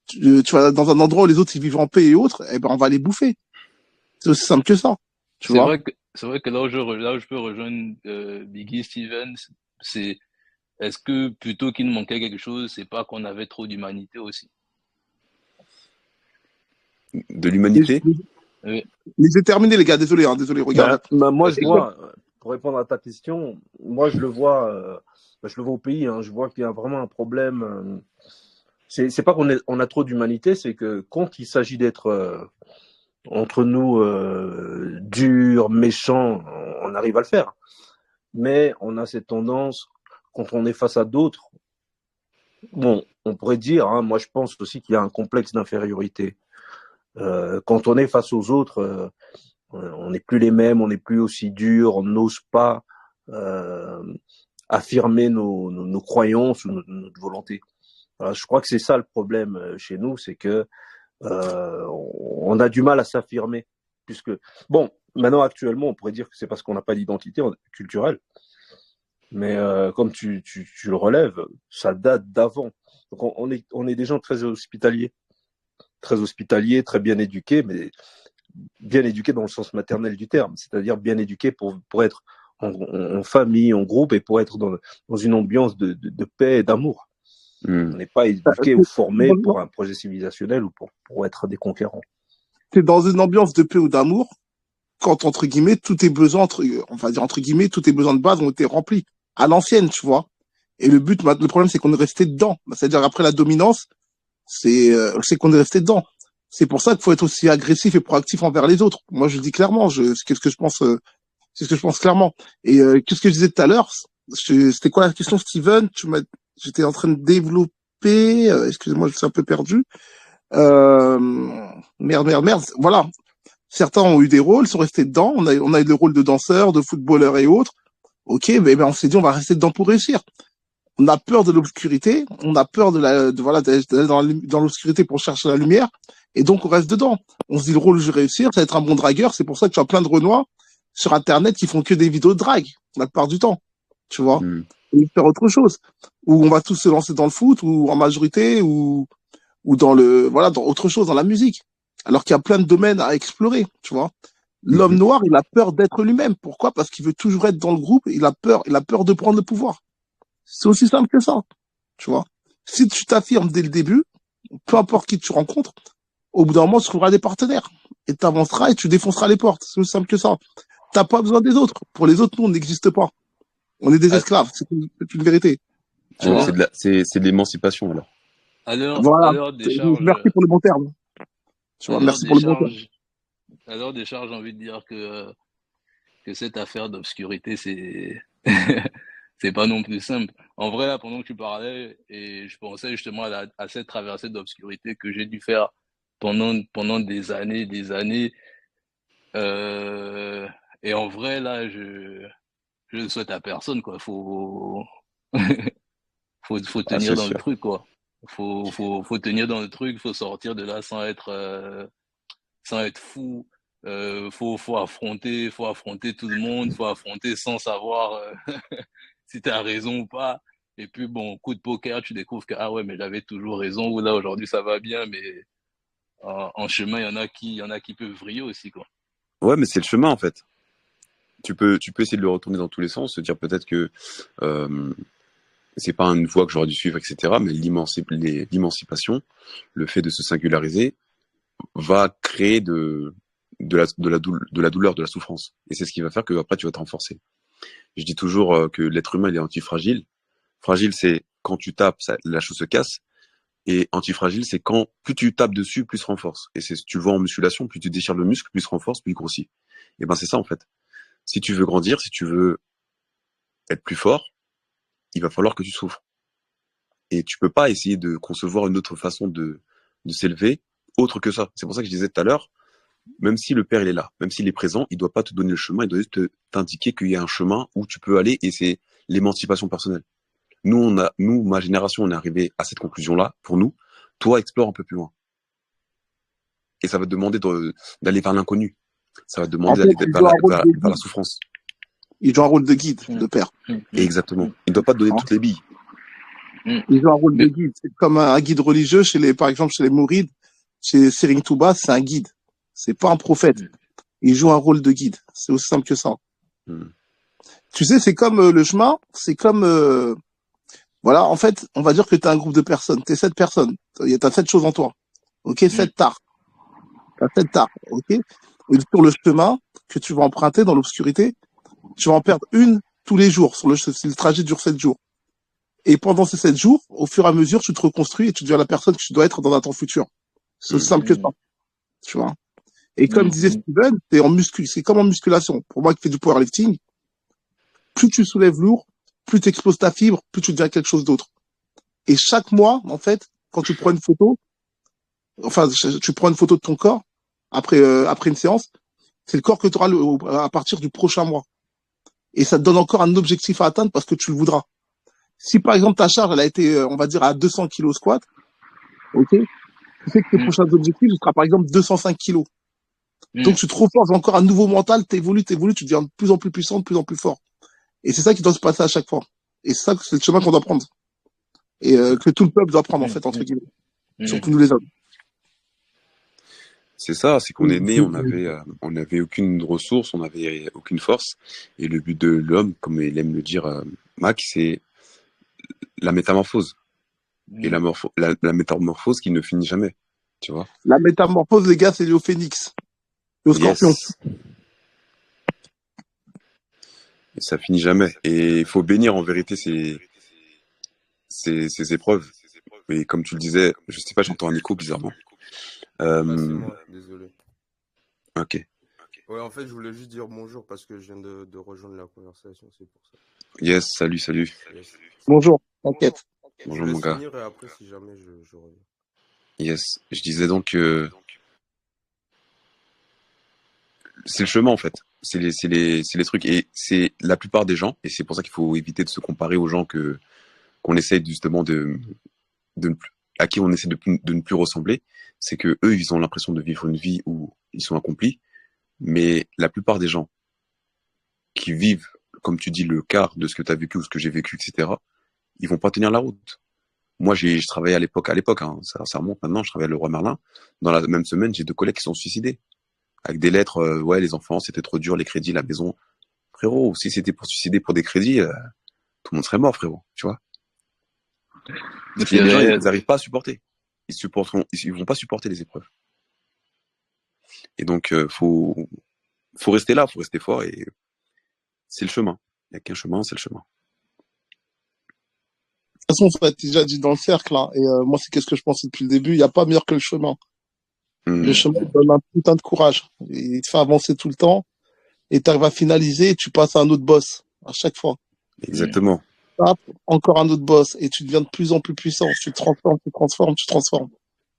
tu vas dans un endroit où les autres, ils vivent en paix et autres, eh ben, on va les bouffer. C'est aussi simple que ça. Tu vois? C'est vrai que là où je peux rejoindre Biggie Steven, c'est est-ce que plutôt qu'il nous manquait quelque chose, c'est pas qu'on avait trop d'humanité aussi? De l'humanité? Oui. Les ai terminés, les gars. Désolé, regarde. Moi, je vois, pour répondre à ta question, moi, je le vois au pays, hein, je vois qu'il y a vraiment un problème. C'est pas qu'on a trop d'humanité, c'est que quand il s'agit d'être entre nous durs, méchants, on arrive à le faire. Mais on a cette tendance, quand on est face à d'autres, bon, on pourrait dire, hein, moi je pense aussi qu'il y a un complexe d'infériorité. Quand on est face aux autres, on n'est plus les mêmes, on n'est plus aussi dur, on n'ose pas affirmer nos croyances ou notre volonté. Voilà, je crois que c'est ça le problème chez nous, c'est que on a du mal à s'affirmer. Puisque, bon, maintenant actuellement, on pourrait dire que c'est parce qu'on n'a pas d'identité culturelle. Mais comme tu le relèves, ça date d'avant. Donc on est des gens très hospitaliers, très bien éduqués, mais bien éduqués dans le sens maternel du terme, c'est-à-dire bien éduqués pour être en famille, en groupe et pour être dans une ambiance de paix et d'amour. On n'est pas éduqués ou formés pour un projet civilisationnel ou pour être des conquérants. C'est dans une ambiance de paix ou d'amour quand, entre guillemets, tous tes besoins, on va dire entre guillemets, tous tes besoins de base ont été remplis à l'ancienne, tu vois. Et le problème, c'est qu'on est resté dedans. C'est-à-dire après la dominance, c'est qu'on est resté dedans. C'est pour ça qu'il faut être aussi agressif et proactif envers les autres. Moi, je dis clairement, c'est ce que je pense clairement. Et qu'est-ce que je disais tout à l'heure? C'était quoi la question, Steven? J'étais en train de développer. Excusez-moi, je suis un peu perdu. Merde. Voilà. Certains ont eu des rôles, sont restés dedans. On a eu le rôle de danseur, de footballeur et autres. Ok, mais on s'est dit on va rester dedans pour réussir. On a peur de l'obscurité, on a peur d'aller dans l'obscurité pour chercher la lumière, et donc on reste dedans. On se dit le rôle je vais réussir, ça va être un bon dragueur. C'est pour ça que tu as plein de Renois sur Internet qui font que des vidéos de drague la plupart du temps, tu vois. et faire autre chose. Ou on va tous se lancer dans le foot, ou en majorité, ou dans voilà, dans autre chose, dans la musique. Alors qu'il y a plein de domaines à explorer, tu vois. L'homme Mhm. noir, il a peur d'être lui-même. Pourquoi? Parce qu'il veut toujours être dans le groupe, il a peur de prendre le pouvoir. C'est aussi simple que ça, tu vois. Si tu t'affirmes dès le début, peu importe qui tu rencontres, au bout d'un moment, tu trouveras des partenaires. Et tu avanceras et tu défonceras les portes. C'est aussi simple que ça. T'as pas besoin des autres. Pour les autres, nous, on n'existe pas. On est des À, esclaves. C'est une vérité. à Tu vois. l'heure, C'est de l'émancipation, alors. Voilà. à l'heure des charges, Merci pour le bon terme. Tu à vois, l'heure merci des pour le bon terme. charges, à l'heure des charges, j'ai envie de dire que cette affaire d'obscurité, c'est pas non plus simple. En vrai, là, pendant que tu parlais, et je pensais justement à cette traversée d'obscurité que j'ai dû faire pendant des années. Euh, et en vrai, là, je le souhaite à personne, quoi. Faut Ah, tenir c'est dans le sûr. truc, quoi. Faut tenir dans le truc, faut sortir de là sans être fou. Faut affronter tout le monde, faut affronter sans savoir si tu as raison ou pas. Et puis bon, coup de poker, tu découvres que ah ouais, mais j'avais toujours raison, ou là aujourd'hui ça va bien, mais en chemin, il y en a qui peuvent vriller aussi, quoi. Ouais, mais c'est le chemin, en fait. Tu peux essayer de le retourner dans tous les sens, se dire peut-être que euh, c'est pas une voie que j'aurais dû suivre, etc. Mais l'émancipation, le fait de se singulariser, va créer de la douleur, de la souffrance. Et c'est ce qui va faire que après tu vas te renforcer. Je dis toujours que l'être humain il est antifragile. Fragile, c'est quand tu tapes, la chose se casse. Et antifragile, c'est quand plus tu tapes dessus, plus se renforce. Et c'est, tu le vois en musculation, plus tu déchires le muscle, plus se renforce, plus il grossit. Et ben c'est ça en fait. Si tu veux grandir, si tu veux être plus fort, il va falloir que tu souffres. Et tu peux pas essayer de concevoir une autre façon de s'élever autre que ça. C'est pour ça que je disais tout à l'heure, même si le père il est là, même s'il est présent, il doit pas te donner le chemin, il doit juste t'indiquer qu'il y a un chemin où tu peux aller et c'est l'émancipation personnelle. Nous, ma génération, on est arrivé à cette conclusion-là. Pour nous, toi, explore un peu plus loin. Et ça va te demander d'aller vers l'inconnu. Ça va te En demander fait, d'aller il joue un rôle de vers la guide. souffrance. Il joue un rôle de guide, Mm, de père. mm, Et mm, exactement. mm, Il ne doit pas te donner Hein. toutes les billes. mm. Il joue un rôle de Mais guide. C'est comme un guide religieux par exemple, chez les Mourides, chez Serigne Touba, c'est un guide. C'est pas un prophète. mm, Il joue un rôle de guide. C'est aussi simple que ça. Hmm. Tu sais, c'est comme le chemin, c'est comme, voilà, en fait, on va dire que tu as un groupe de personnes. Tu es 7 personnes. T'as 7 choses en toi. Ok, mm, 7 tares. T'as 7 tares. Ok. Et sur le chemin que tu vas emprunter dans l'obscurité, tu vas en perdre une tous les jours. Si le trajet dure 7 jours. Et pendant ces 7 jours, au fur et à mesure, tu te reconstruis et tu deviens la personne que tu dois être dans un temps futur. C'est aussi Hmm. simple que ça, mm, tu vois. Et comme mm, disait mm, Steven, c'est comme en musculation. Pour moi qui fais du powerlifting, plus tu soulèves lourd, plus tu exploses ta fibre, plus tu deviens quelque chose d'autre. Et chaque mois, en fait, quand tu prends une photo, enfin, tu prends une photo de ton corps après une séance, c'est le corps que tu auras à partir du prochain mois. Et ça te donne encore un objectif à atteindre parce que tu le voudras. Si par exemple ta charge, elle a été, on va dire, à 200 kilos squat, ok, tu sais que tes mm, prochains objectifs, ce sera par exemple 205 kilos. Donc mm, tu te reforces encore un nouveau mental, t'évolues, tu deviens de plus en plus puissant, de plus en plus fort. Et c'est ça qui doit se passer à chaque fois. Et c'est ça, c'est le chemin qu'on doit prendre. Et que tout le peuple doit prendre, en mm, fait, entre guillemets. mm, Surtout nous les hommes. C'est ça, c'est qu'on est né, on avait aucune ressource, on avait aucune force. Et le but de l'homme, comme il aime le dire, Mac, c'est la métamorphose. Et mm. la métamorphose qui ne finit jamais. Tu vois? La métamorphose, les gars, c'est lié au phénix, et au scorpion. Yes. Et ça finit jamais. Et il faut bénir en vérité ces épreuves. Et comme tu le disais, je sais pas, j'entends un écho bizarrement. Bah, c'est Euh, moi, désolé. ok. Ouais, en fait, je voulais juste dire bonjour parce que je viens de rejoindre la conversation, c'est pour ça. Yes, salut, salut. Yes. Bonjour, t'inquiète. Je Bonjour vous mon laisse gars. finir et après, si jamais, je reviens. Yes. Je disais donc que c'est le chemin en fait. C'est les trucs. Et c'est la plupart des gens, et c'est pour ça qu'il faut éviter de se comparer aux gens qu'on essaye justement de ne plus, à qui on essaie de ne plus ressembler. C'est que eux, ils ont l'impression de vivre une vie où ils sont accomplis. Mais la plupart des gens qui vivent comme tu dis, le quart de ce que tu as vécu ou ce que j'ai vécu, etc., ils vont pas tenir la route. Moi, je travaillais à l'époque, hein, ça remonte maintenant, je travaillais à Leroy Merlin. Dans la même semaine, j'ai 2 collègues qui sont suicidés. Avec des lettres, ouais, les enfants, c'était trop dur, les crédits, la maison. Frérot, si c'était pour suicider pour des crédits, tout le monde serait mort, frérot, tu vois. Et Et puis, les gens, il y a- ils n'arrivent pas à supporter. Ils vont pas supporter les épreuves. Et donc, faut rester là, faut rester fort et c'est le chemin. Il n'y a qu'un chemin, c'est le chemin. De toute façon, ça a été déjà dit dans le cercle, hein. Et moi, c'est qu'est-ce que je pensais depuis le début. Il n'y a pas meilleur que le chemin. Le Mmh, chemin, il donne un putain de courage. Il te fait avancer tout le temps. Et tu arrives à finaliser et tu passes à un autre boss à chaque fois. exactement. Hop, encore un autre boss. Et tu deviens de plus en plus puissant. Tu te transformes, tu te transformes, tu te transformes.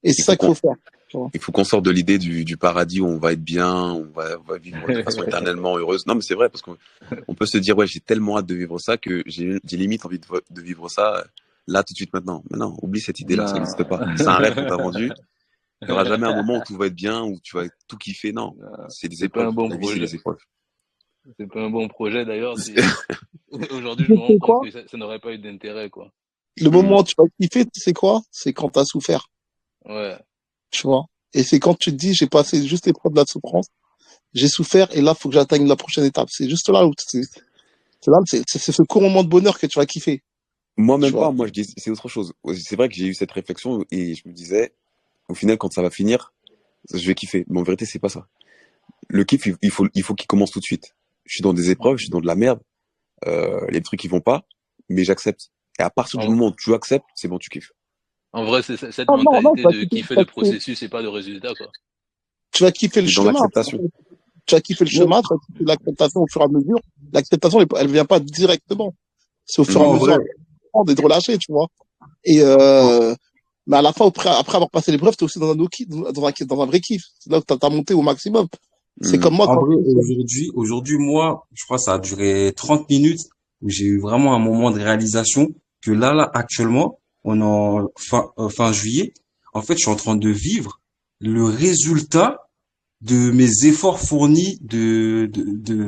Et c'est Il ça faut qu'il qu'on faut faire. Tu vois. il faut qu'on sorte de l'idée du paradis où on va être bien, on va vivre de façon éternellement heureuse. Non, mais c'est vrai, parce qu'on peut se dire, ouais, j'ai tellement hâte de vivre ça que j'ai limite envie de vivre ça là, tout de suite, maintenant. Mais non, oublie cette idée-là, ça n'existe pas. Non. C'est un rêve qu'on t'a vendu. Il n'y aura jamais un moment où tout va être bien, où tu vas tout kiffer. Non, Non, c'est des c'est pas épreuves. un bon La vie, c'est projet. des épreuves. C'est pas un bon projet d'ailleurs. Tu Aujourd'hui, je sais me rends c'est compte quoi? que ça n'aurait pas eu d'intérêt, quoi. Le Mmh, moment où tu vas kiffer, tu sais quoi? C'est quand tu as souffert. Ouais. Tu vois. Et c'est quand tu te dis, j'ai passé juste l'épreuve de la souffrance. J'ai souffert et là, faut que j'atteigne la prochaine étape. C'est juste là où c'est là, c'est ce court moment de bonheur que tu vas kiffer. Moi, Tu même vois. pas. Moi, je dis, c'est autre chose. C'est vrai que j'ai eu cette réflexion et je me disais, au final, quand ça va finir, je vais kiffer. Mais en vérité, c'est pas ça. Le kiff, il faut qu'il commence tout de suite. Je suis dans des épreuves, je suis dans de la merde, il y a des trucs qui vont pas, mais j'accepte. Et à partir du En, moment où tu acceptes, c'est bon, tu kiffes. en vrai, c'est cette Non, non, non, mentalité de kiffer le processus et pas le résultat, quoi. tu vas kiffer le C'est dans chemin. l'acceptation. Tu vas kiffer le Moi, chemin, tu vas kiffer l'acceptation au fur et à mesure. L'acceptation, elle vient pas directement. C'est au fur et à moi, en Mhm. mesure vrai, d'apprendre et de relâcher, tu vois. Et mais à la fin, après avoir passé l'épreuve, t'es aussi dans un, autre kiff, dans un vrai kiff. C'est là où t'as monté au maximum. C'est comme Mhm. moi en quand vrai, aujourd'hui, moi, je crois que ça a duré 30 minutes où j'ai eu vraiment un moment de réalisation que là, actuellement, on est en fin juillet. En fait, je suis en train de vivre le résultat de mes efforts fournis de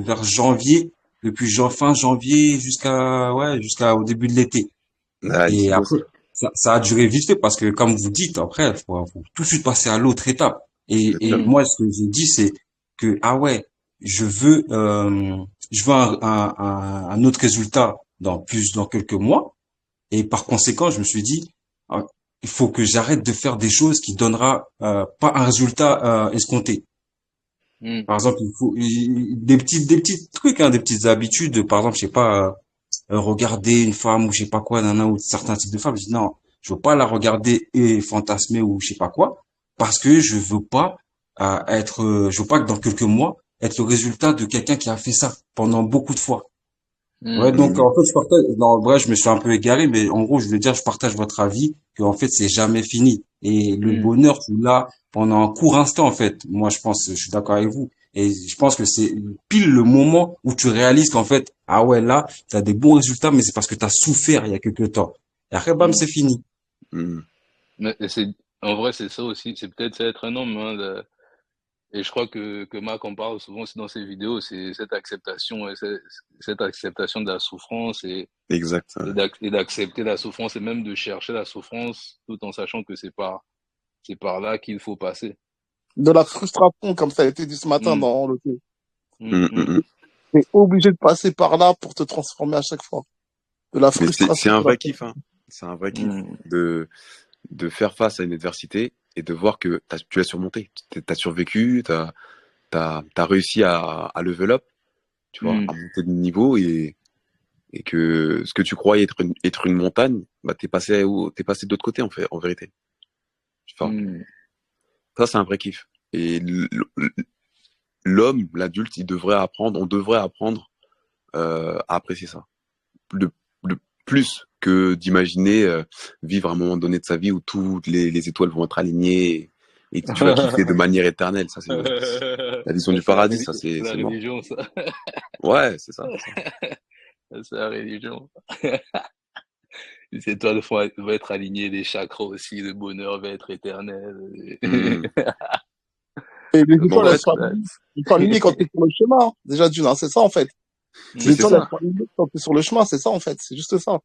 vers janvier, depuis fin janvier jusqu'à au début de l'été. Ouais, Et c'est beau après, ça. ça a duré vite fait parce que, comme vous dites, après, faut tout de suite passer à l'autre étape. Bien Et sûr. Hmm. moi, ce que je dis, c'est que, ah ouais, je veux un autre résultat dans quelques mois. Et par conséquent, je me suis dit, ah, il faut que j'arrête de faire des choses qui donnera pas un résultat escompté. Hmm. Par exemple, des petits trucs, hein, des petites habitudes. Par exemple, je sais pas, regarder une femme ou je sais pas quoi, nana, ou certains types de femmes. Je dis non, je veux pas la regarder et fantasmer ou je sais pas quoi, parce que je veux pas je veux pas que dans quelques mois être le résultat de quelqu'un qui a fait ça pendant beaucoup de fois. Ouais, Hmm. donc Mhm. en fait, je partage. Non, en vrai, je me suis un peu égaré, mais en gros, je veux dire, je partage votre avis que en fait, c'est jamais fini. Et le Hmm. bonheur, tu l'as pendant un court instant, en fait. Moi, je pense, je suis d'accord avec vous. Et je pense que c'est pile le moment où tu réalises qu'en fait, ah ouais, là, tu as des bons résultats, mais c'est parce que tu as souffert il y a quelques temps. Et après, bam, Hmm. c'est fini. Mhm. Mais en vrai, c'est ça aussi. C'est peut-être ça être un homme, hein, et je crois que Marc en parle souvent aussi dans ses vidéos, c'est cette acceptation, cette acceptation de la souffrance Exact. Ouais. et d'accepter la souffrance et même de chercher la souffrance tout en sachant que c'est par là qu'il faut passer. de la frustration, comme ça a été dit ce matin Hmm. dans le film. Hmm. Mhm, Hmm. mhm. T'es obligé de passer par là pour te transformer à chaque fois. De la Mais c'est frustration. un De la... vrai kiff, hein. C'est un vrai kiff Hmm. de faire face à une adversité et de voir que tu l'as surmonté. T'as survécu, t'as réussi à level up, tu vois, Hmm. à monter de niveau et que ce que tu croyais être une montagne, bah, t'es passé de l'autre côté, en fait, en vérité. Tu vois. Hmm. Ça, c'est un vrai kiff. Et l'homme, l'adulte, on devrait apprendre à apprécier ça. Le plus que d'imaginer vivre un moment donné de sa vie où toutes les étoiles vont être alignées et que tu vas kiffer de manière éternelle. Ça, c'est la vision Ça, du paradis, ça, c'est la c'est mort. religion, ça. Ouais, c'est ça, c'est ça. Ça, c'est la religion. Les étoiles vont être alignées, les chakras aussi, le bonheur va être éternel. Hmm. Et les Mais en étoiles, vrai, elles sont alignées quand tu es sur le chemin, hein. Déjà, d'une, hein, c'est ça, en fait. Mais c'est L'étoile, elle ça. prend une autre quand t'es sur le chemin, c'est ça, en fait. C'est juste ça.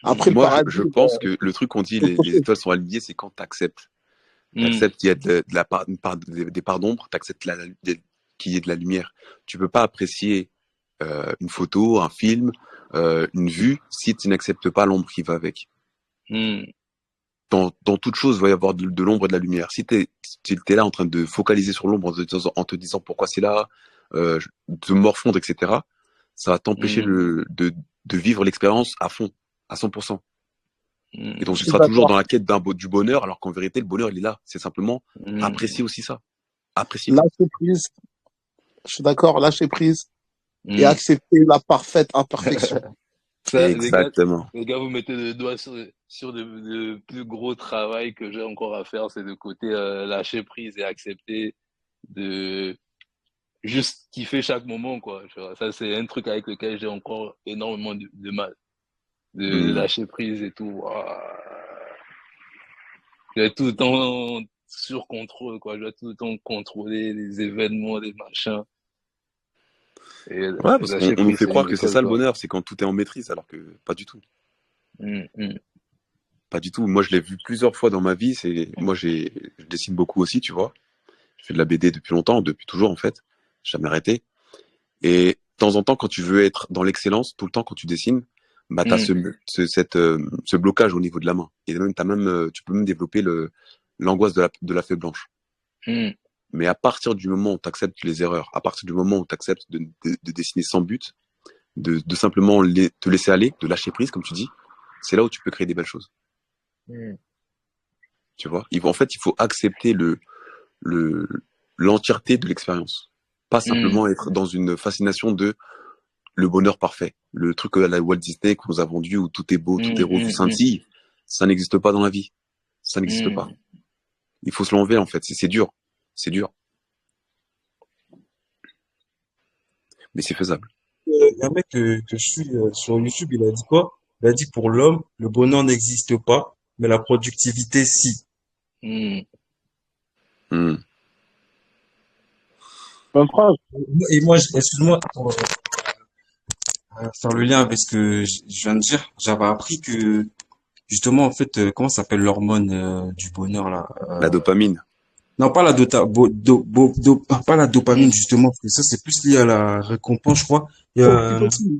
Après, le Moi, paradis, je pense que le truc qu'on dit, c'est autre les chose. étoiles sont alignées, c'est quand tu acceptes. Tu Mm. acceptes qu'il y a des parts d'ombre, tu acceptes qu'il y ait de la lumière. Tu peux pas apprécier une photo, un film, une vue, si tu n'acceptes pas l'ombre qui va avec. Mm. Dans toute chose, il va y avoir de l'ombre et de la lumière. Si tu es là en train de focaliser sur l'ombre en te disant pourquoi c'est là, de morfondre, etc., ça va t'empêcher Mm. de vivre l'expérience à fond, à 100%. Et donc, Je tu suis seras toujours d'accord. dans la quête du bonheur, alors qu'en vérité, le bonheur, il est là. C'est simplement apprécier Mm. aussi ça. Apprécier. Lâcher prise. Je suis d'accord. Lâcher prise et Mm. accepter la parfaite imperfection. Ça, Exactement. les gars, vous mettez le doigt sur le plus gros travail que j'ai encore à faire, c'est de côté lâcher prise et accepter de juste kiffer chaque moment, quoi. Tu vois. Ça, c'est un truc avec lequel j'ai encore énormément de mal. De Hmm. lâcher prise et tout. Ouah. Je vais tout le temps sur contrôle, quoi. Je vais tout le temps contrôler les événements, les machins. Et Ouais, parce qu'on lâcher nous prise, fait c'est une croire que c'est école, ça le quoi. bonheur, c'est quand tout est en maîtrise, alors que pas du tout. Mm, mm, Pas du tout. Moi, je l'ai vu plusieurs fois dans ma vie. Moi, je dessine beaucoup aussi, tu vois. Je fais de la BD depuis longtemps, depuis toujours, en fait. J'ai jamais arrêté. Et de temps en temps, quand tu veux être dans l'excellence, tout le temps, quand tu dessines, bah, t'as mm, ce blocage au niveau de la main. Et même, tu peux même développer l'angoisse de la feuille blanche. mm, Mais à partir du moment où tu acceptes les erreurs, à partir du moment où tu acceptes de dessiner sans but, de simplement te laisser aller, de lâcher prise, comme tu dis, c'est là où tu peux créer des belles choses. mm, Tu vois, en fait, il faut accepter le, l'entièreté de l'expérience. Pas mm, simplement être dans une fascination de le bonheur parfait. Le truc à la Walt Disney qu'on nous a vendu où tout est beau, tout est mm, rose, tout mm, scintille, ça n'existe pas dans la vie. Ça n'existe pas. mm, Il faut se l'enlever, en fait. C'est dur. C'est dur. Mais c'est faisable. Il y a un mec que je suis sur YouTube, il a dit quoi? Il a dit pour l'homme, le bonheur n'existe pas, mais la productivité, si. mm, Hmm. Bonne phrase. Et moi, excuse-moi, pour faire le lien avec ce que je viens de dire, j'avais appris que, justement, en fait, comment ça s'appelle l'hormone du bonheur, là? La dopamine. Non, pas la pas la mm. dopamine, justement, parce que ça, c'est plus lié à la récompense, je crois. Il y a, Oxytocine.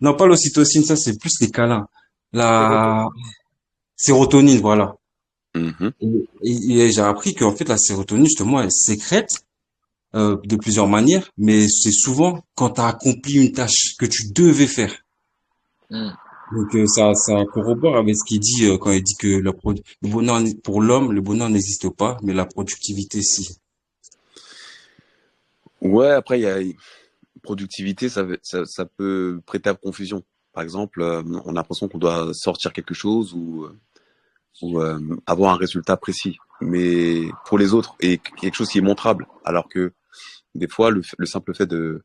non, pas l'ocytocine, ça, c'est plus les câlins. La Sérotonine. sérotonine, voilà. Mhm. Et j'ai appris qu'en fait, la sérotonine, justement, elle sécrète de plusieurs manières, mais c'est souvent quand tu as accompli une tâche que tu devais faire. Mm, Donc ça corrobore avec ce qu'il dit quand il dit que le bonheur pour l'homme, le bonheur n'existe pas, mais la productivité si. Ouais, après, il y a productivité, ça peut prêter à confusion. Par exemple, on a l'impression qu'on doit sortir quelque chose ou avoir un résultat précis, mais pour les autres, et quelque chose qui est montrable. Alors que des fois, le simple fait de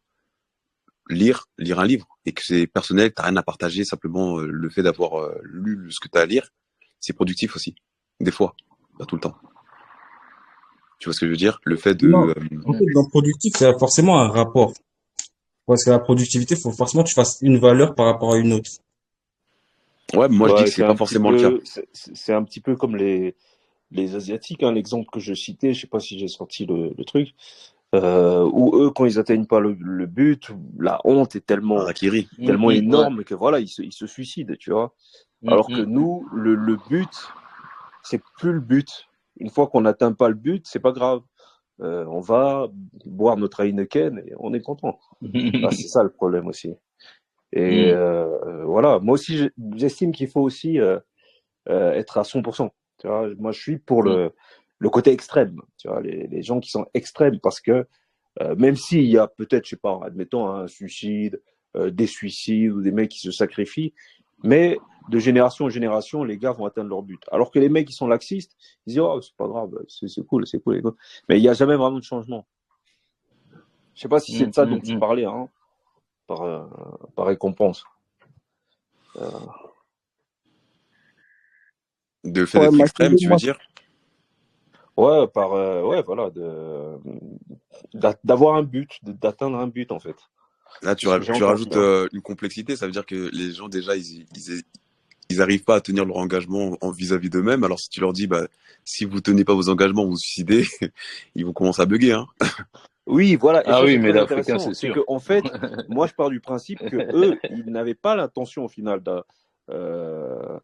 lire un livre, et que c'est personnel, t'as rien à partager, simplement le fait d'avoir lu ce que tu as à lire, c'est productif aussi. Des fois, pas tout le temps. Tu vois ce que je veux dire? Le fait Non, de... en mm, fait, dans productif, il y a forcément un rapport. Parce que la productivité, il faut forcément que tu fasses une valeur par rapport à une autre. Ouais, moi je dis Ouais, que c'est pas forcément le cas. c'est un petit peu comme les Asiatiques, hein, l'exemple que je citais, je sais pas si j'ai sorti le truc, où eux, quand ils atteignent pas le but, la honte est Harakiri. mm, tellement mm, ouais. énorme que voilà, ils se suicident, tu vois. Mm, Alors que mm, nous, le but, c'est plus le but. Une fois qu'on n'atteint pas le but, c'est pas grave. On va boire notre Heineken et on est content. Ah, c'est ça le problème aussi. Et mm, voilà, moi aussi, j'estime qu'il faut aussi être à 100%. Tu vois, moi, je suis pour mm, le côté extrême. Tu vois, les gens qui sont extrêmes parce que même s'il y a peut-être, je sais pas, admettons un suicide, des suicides ou des mecs qui se sacrifient, mais de génération en génération, les gars vont atteindre leur but. Alors que les mecs qui sont laxistes, ils disent oh c'est pas grave, c'est cool, c'est cool, c'est cool. Mais il n'y a jamais vraiment de changement. Je sais pas si c'est mm, de ça dont mm, tu mm. parlais, hein, par, euh, par récompense. De fait Ouais, d'être ma extrême, tu veux moi, dire? Ouais, ouais, voilà, d'avoir un but, d'atteindre un but en fait. Là, C'est ce que j'ai tu entendu, rajoutes hein. une complexité. Ça veut dire que les gens, déjà, ils arrivent pas à tenir leur engagement vis-à-vis d'eux-mêmes. Alors, si tu leur dis, bah, si vous tenez pas vos engagements, vous vous suicidez, ils vont commencer à bugger, hein. Oui, voilà, et Ah ça oui, c'est mais très l'Africain, intéressant. c'est C'est sûr. que en fait, moi je pars du principe que eux, ils n'avaient pas l'intention au final euh,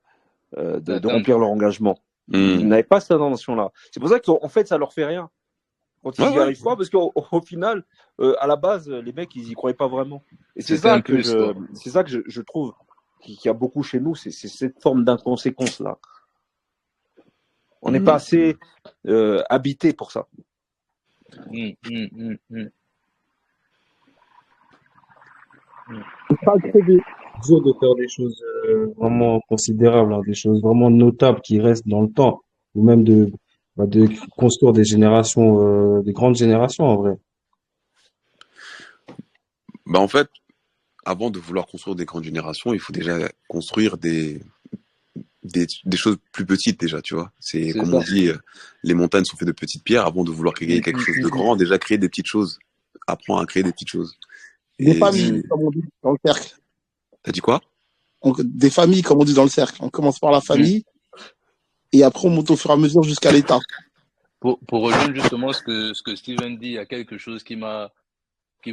de D'atteindre. remplir leur engagement. Ils Hmm. n'avaient pas cette intention-là. C'est pour ça qu'en fait, ça leur fait rien quand Ouais, ils y ouais. arrivent pas, parce qu'au final, à la base, les mecs, ils y croyaient pas vraiment. Et C'était un plus, quoi. c'est ça que je trouve qu'il y a beaucoup chez nous, c'est cette forme d'inconséquence là. On n'est pas Hmm. assez habité pour ça. Hum, hum, hum, hum, hum. Faut pas crever. Dur de faire des choses vraiment considérables, hein, des choses vraiment notables qui restent dans le temps, ou même de construire des générations, des grandes générations en vrai. Bah, en fait, avant de vouloir construire des grandes générations, il faut déjà construire des choses plus petites déjà, tu vois. C'est C'est comme ça. on dit, les montagnes sont faites de petites pierres. Avant de vouloir créer Hum, quelque hum, chose de hum, grand, déjà créer des petites choses. Apprends à créer des petites choses. Des Et familles, hum. c'est... comme on dit dans le cercle. T'as dit quoi? Des familles, comme on dit dans le cercle. On commence par la Hum. famille et après on monte au fur et à mesure jusqu'à l'État. Pour rejoindre justement ce que Steven dit, il y a quelque chose qui m'a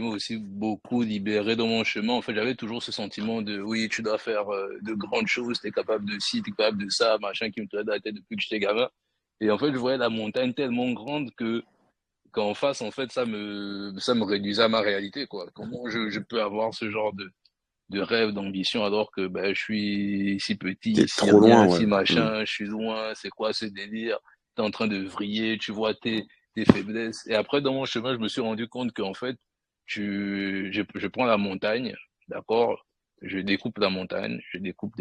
aussi beaucoup libéré dans mon chemin. En fait, j'avais toujours ce sentiment de oui, tu dois faire de grandes choses, tu es capable de ci, tu es capable de ça, machin qui me tenait dans la tête depuis que j'étais gamin. Et en fait, je voyais la montagne tellement grande que qu'en face, en fait, ça me réduisait à ma réalité, quoi. Comment je peux avoir ce genre de rêve, d'ambition, alors que ben, je suis si petit, T'es si trop loin, rien, ouais. si machin, je suis loin, c'est quoi ce délire? T'es en train de vriller, tu vois tes faiblesses. Et après, dans mon chemin, je me suis rendu compte qu'en fait, je prends la montagne, d'accord? Je découpe la montagne, je découpe,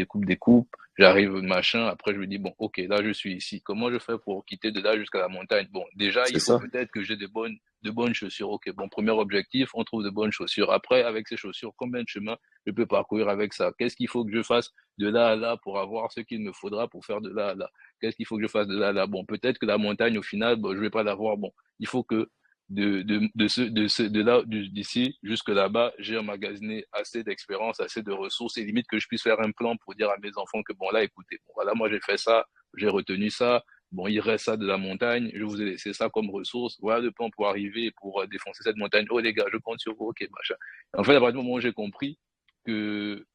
j'arrive machin, après je me dis, bon, ok, là je suis ici, comment je fais pour quitter de là jusqu'à la montagne? Bon, déjà, C'est il faut ça. peut-être que j'ai de bonnes chaussures. Ok, bon, premier objectif, on trouve de bonnes chaussures. Après, avec ces chaussures, combien de chemin je peux parcourir avec ça? Qu'est-ce qu'il faut que je fasse de là à là pour avoir ce qu'il me faudra pour faire de là à là? Qu'est-ce qu'il faut que je fasse de là à là? Bon, peut-être que la montagne, au final, bon, je vais pas l'avoir. Bon, il faut que de là, d'ici jusque là-bas, j'ai emmagasiné assez d'expérience, assez de ressources et limite que je puisse faire un plan pour dire à mes enfants que bon, là, écoutez, bon, voilà, moi, j'ai fait ça, j'ai retenu ça. Bon, il reste ça de la montagne, je vous ai laissé ça comme ressource. Voilà le plan pour arriver et pour défoncer cette montagne. Oh, les gars, je compte sur vous. Ok, machin. En fait, à partir du moment où j'ai compris que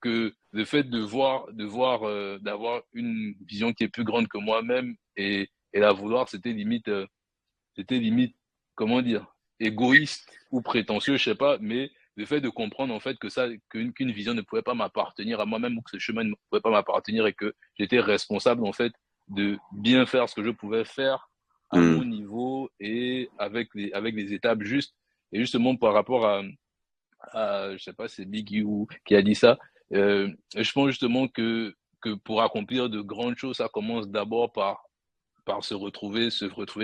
le fait d'avoir une vision qui est plus grande que moi-même et la vouloir, c'était limite, comment dire, égoïste ou prétentieux, je sais pas, mais le fait de comprendre en fait que qu'une vision ne pouvait pas m'appartenir à moi-même ou que ce chemin ne pouvait pas m'appartenir et que j'étais responsable en fait de bien faire ce que je pouvais faire à Hmm. mon niveau et avec les étapes justes. Et justement par rapport je sais pas, c'est Big You qui a dit ça. Je pense justement que pour accomplir de grandes choses, ça commence d'abord par se retrouver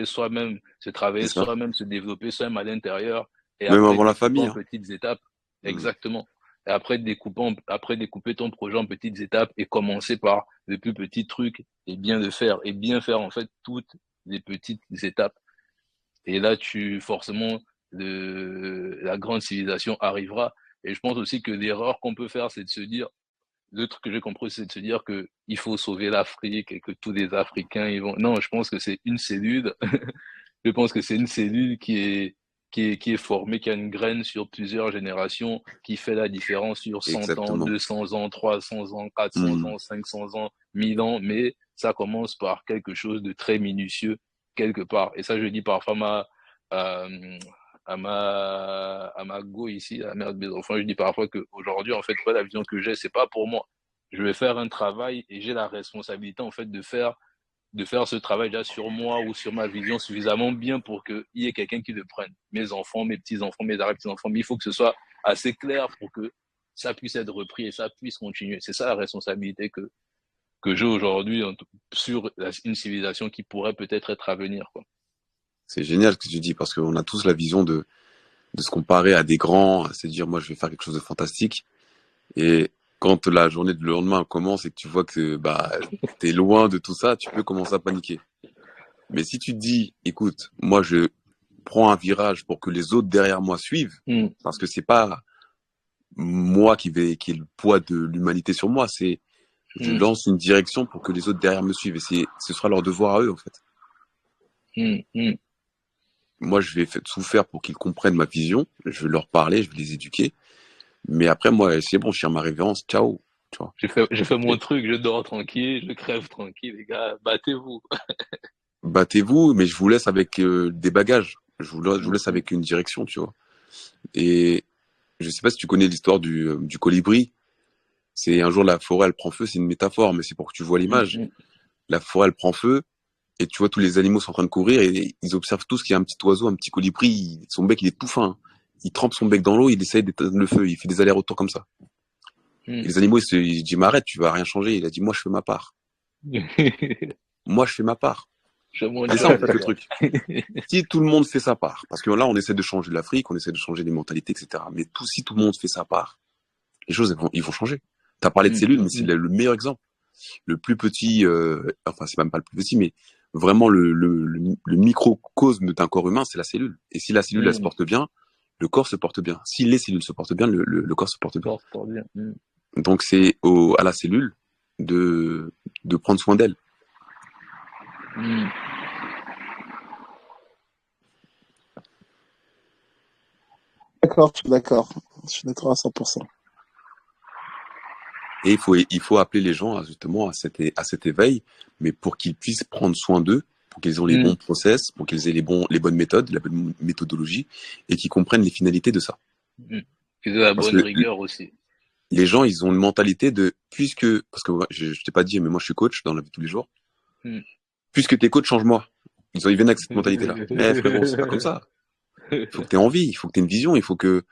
soi-même, se travailler C'est ça. soi-même, se développer soi-même à l'intérieur et Même après avant la découper famille, en hein. petites étapes. Hmm. Exactement. Et après découper ton projet en petites étapes et commencer par les plus petits trucs et bien le faire et bien faire en fait toutes les petites étapes. Et là, forcément, la grande civilisation arrivera. Et je pense aussi que l'erreur qu'on peut faire, c'est de se dire, le truc que j'ai compris, c'est de se dire que il faut sauver l'Afrique et que tous les Africains ils vont. Non, je pense que c'est une cellule. Je pense que c'est une cellule qui est formée, qui a une graine sur plusieurs générations, qui fait la différence sur 100 ans, Exactement. 200 ans, 300 ans, 400 Hmm. ans, 500 ans, 1000 ans. Mais ça commence par quelque chose de très minutieux quelque part. Et ça, je dis parfois euh, à ma go ici, à la mère de mes enfants, je dis parfois qu'aujourd'hui, en fait, la vision que j'ai, c'est pas pour moi. Je vais faire un travail et j'ai la responsabilité, en fait, de faire ce travail déjà sur moi ou sur ma vision suffisamment bien pour qu'il y ait quelqu'un qui le prenne. Mes enfants, mes petits-enfants, mes arrière-petits-enfants, mais il faut que ce soit assez clair pour que ça puisse être repris et ça puisse continuer. C'est ça la responsabilité que j'ai aujourd'hui sur une civilisation qui pourrait peut-être être à venir, quoi. C'est génial ce que tu dis parce qu'on a tous la vision de se comparer à des grands, à se dire moi je vais faire quelque chose de fantastique. Et quand la journée de le lendemain commence et que tu vois que bah t'es loin de tout ça, tu peux commencer à paniquer. Mais si tu te dis, écoute, moi je prends un virage pour que les autres derrière moi suivent, Mm. parce que c'est pas moi qui ai le poids de l'humanité sur moi. Je Mm, lance une direction pour que les autres derrière me suivent. Et ce sera leur devoir à eux, en fait. mm. Moi, je vais tout faire pour qu'ils comprennent ma vision. Je vais leur parler, je vais les éduquer. Mais après, moi, c'est bon, je tire ma révérence. Ciao. Tu vois. J'ai fait mon Et truc, je dors tranquille, je crève tranquille, les gars, battez-vous. battez-vous, mais je vous laisse avec des bagages. Je vous Mm, laisse avec une direction, tu vois. Et je sais pas si tu connais l'histoire du colibri. C'est un jour la forêt, elle prend feu. C'est une métaphore, mais c'est pour que tu vois mm, l'image. mm. La forêt, elle prend feu. Et tu vois, tous les animaux sont en train de courir et ils observent tous qu'il y a un petit oiseau, un petit colibri. Son bec, il est tout fin. Il trempe son bec dans l'eau, il essaye d'éteindre le feu. Il fait des allers-retours comme ça. Et les animaux, ils disent, mais arrête, tu vas rien changer. Il a dit, moi, je fais ma part. Mm. Moi, je fais ma part. Je mon C'est ça, en job, fait, les le gars. truc. Si tout le monde fait sa part, parce que là, on essaie de changer l'Afrique, on essaie de changer les mentalités, etc. Mais si tout le monde fait sa part, les choses, ils vont changer. T'as parlé de Mm, cellules, mm, mais c'est mm. le meilleur exemple. Le plus petit, enfin, c'est même pas le plus petit, mais vraiment le microcosme d'un corps humain, c'est la cellule. Et si la cellule, elle se Mm. porte bien, le corps se porte bien. Si les cellules se portent bien, le corps se porte bien. Fort, fort bien. Mm. Donc, c'est à la cellule de prendre soin d'elle. Mm. D'accord, je suis d'accord. Je suis d'accord à 100%. Et il faut appeler les gens justement à cet éveil, mais pour qu'ils puissent prendre soin d'eux, pour qu'ils aient les Mm. bons process, pour qu'ils aient les bonnes méthodes, la bonne méthodologie, et qu'ils comprennent les finalités de ça. Mm. Qu'ils aient la Parce bonne que rigueur aussi. les gens, ils ont une mentalité de, parce que je t'ai pas dit, mais moi je suis coach dans la vie de tous les jours, Mm. puisque t'es coach, change-moi. Ils viennent avec cette mentalité-là. Eh frérot, c'est pas comme ça. Il faut que t'aies envie, il faut que t'aies une vision, il faut que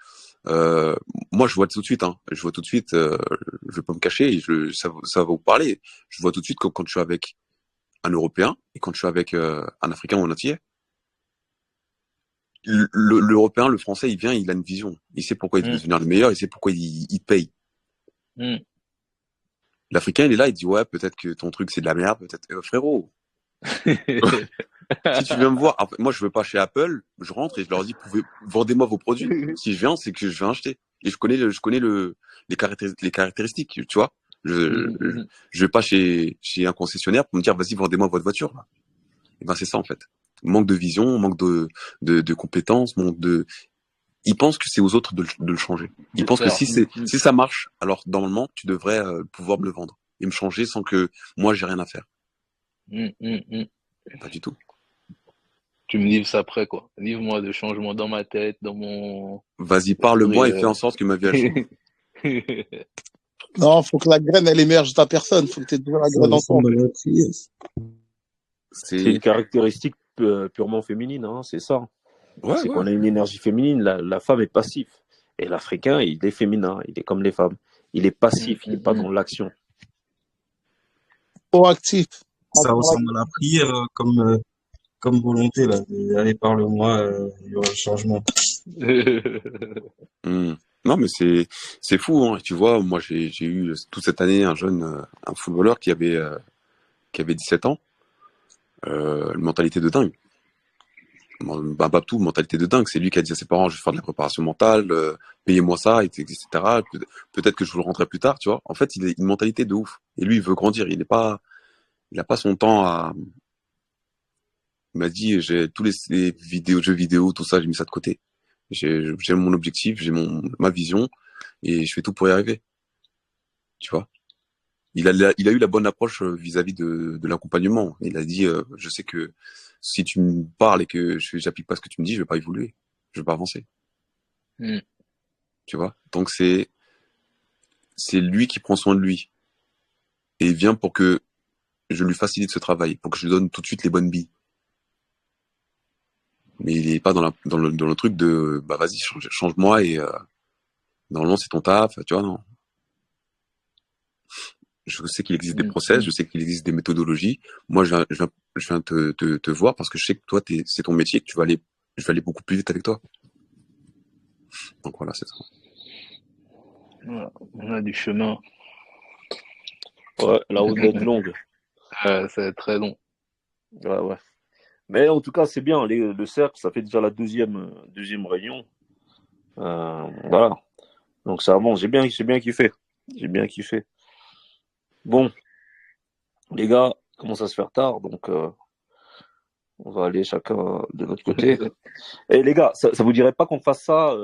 Euh, moi, je vois tout de suite, hein. Je vois tout de suite. Je vais pas me cacher. Ça va vous parler. Je vois tout de suite quand je suis avec un Européen et quand je suis avec un Africain ou un Antillais. L'Européen, le Français, il vient, il a une vision. Il sait pourquoi il veut Mm. devenir le meilleur. Il sait pourquoi il paye. Mm. L'Africain, il est là, il dit ouais, peut-être que ton truc c'est de la merde, peut-être. Frérot, si tu viens me voir, après, moi je veux pas chez Apple, je rentre et je leur dis vendez-moi vos produits. Si je viens, c'est que je vais acheter. Et je connais les caractéristiques, tu vois. Je, je, Mm. je vais pas chez un concessionnaire pour me dire vas-y vendez-moi votre voiture. Et ben c'est ça en fait. Manque de vision, manque de compétences, ils pensent que c'est aux autres de le changer. Ils De pensent que faire. si ça marche, alors normalement tu devrais pouvoir me le vendre et me changer sans que moi j'ai rien à faire. Mm. Pas du tout. Tu me livres ça après, quoi. Livre-moi de changement dans ma tête, dans mon Vas-y, esprit. parle-moi et fais en sorte que ma vie elle change. Non, faut que la graine, elle émerge de ta personne. Faut que tu aies déjà la Ça graine en toi, en ressemble fait. à la prière. C'est une C'est caractéristique purement féminine, hein, c'est ça. ouais C'est ouais. qu'on a une énergie féminine. La femme est passive. Et l'Africain, il est féminin. Il est comme les femmes. Il est passif. Il n'est pas dans l'action. Proactif. Ça Rentre dans la ressemble à la prière comme volonté, là. Allez, parle-moi, il y aura le changement. Hmm. Non mais c'est fou hein. Tu vois, moi j'ai eu toute cette année un jeune un footballeur qui avait 17 ans, une mentalité de dingue. Bah, Babtou, mentalité de dingue. C'est lui qui a dit à ses parents, je vais faire de la préparation mentale, payez-moi ça, etc. Peut-être que je vous le rendrai plus tard, tu vois. En fait, il a une mentalité de ouf. Et lui, il veut grandir. Il a pas son temps à. Il m'a dit, j'ai tous les jeux vidéo, tout ça, j'ai mis ça de côté. J'ai mon objectif, j'ai ma vision, et je fais tout pour y arriver, tu vois. Il a eu la bonne approche vis-à-vis de l'accompagnement. Il a dit, je sais que si tu me parles et que j'applique pas ce que tu me dis, je vais pas évoluer, je vais pas avancer, Mm. tu vois. Donc c'est lui qui prend soin de lui et il vient pour que je lui facilite ce travail, pour que je lui donne tout de suite les bonnes billes. Mais il est pas dans le truc de bah vas-y change-moi et normalement c'est ton taf, tu vois non. Je sais qu'il existe des process, je sais qu'il existe des méthodologies. Moi je viens te voir parce que je sais que toi c'est ton métier, que je vais aller beaucoup plus vite avec toi. Donc voilà, c'est ça. Voilà. On a du chemin. Ouais, la route va être longue. Ça va être très long. Ouais, ouais. Mais en tout cas, c'est bien. Le cercle, ça fait déjà la deuxième réunion. Voilà. Donc ça, bon, j'ai bien kiffé. J'ai bien kiffé. Bon, les gars, il commence à se faire tard, donc on va aller chacun de notre côté. Et les gars, ça vous dirait pas qu'on fasse ça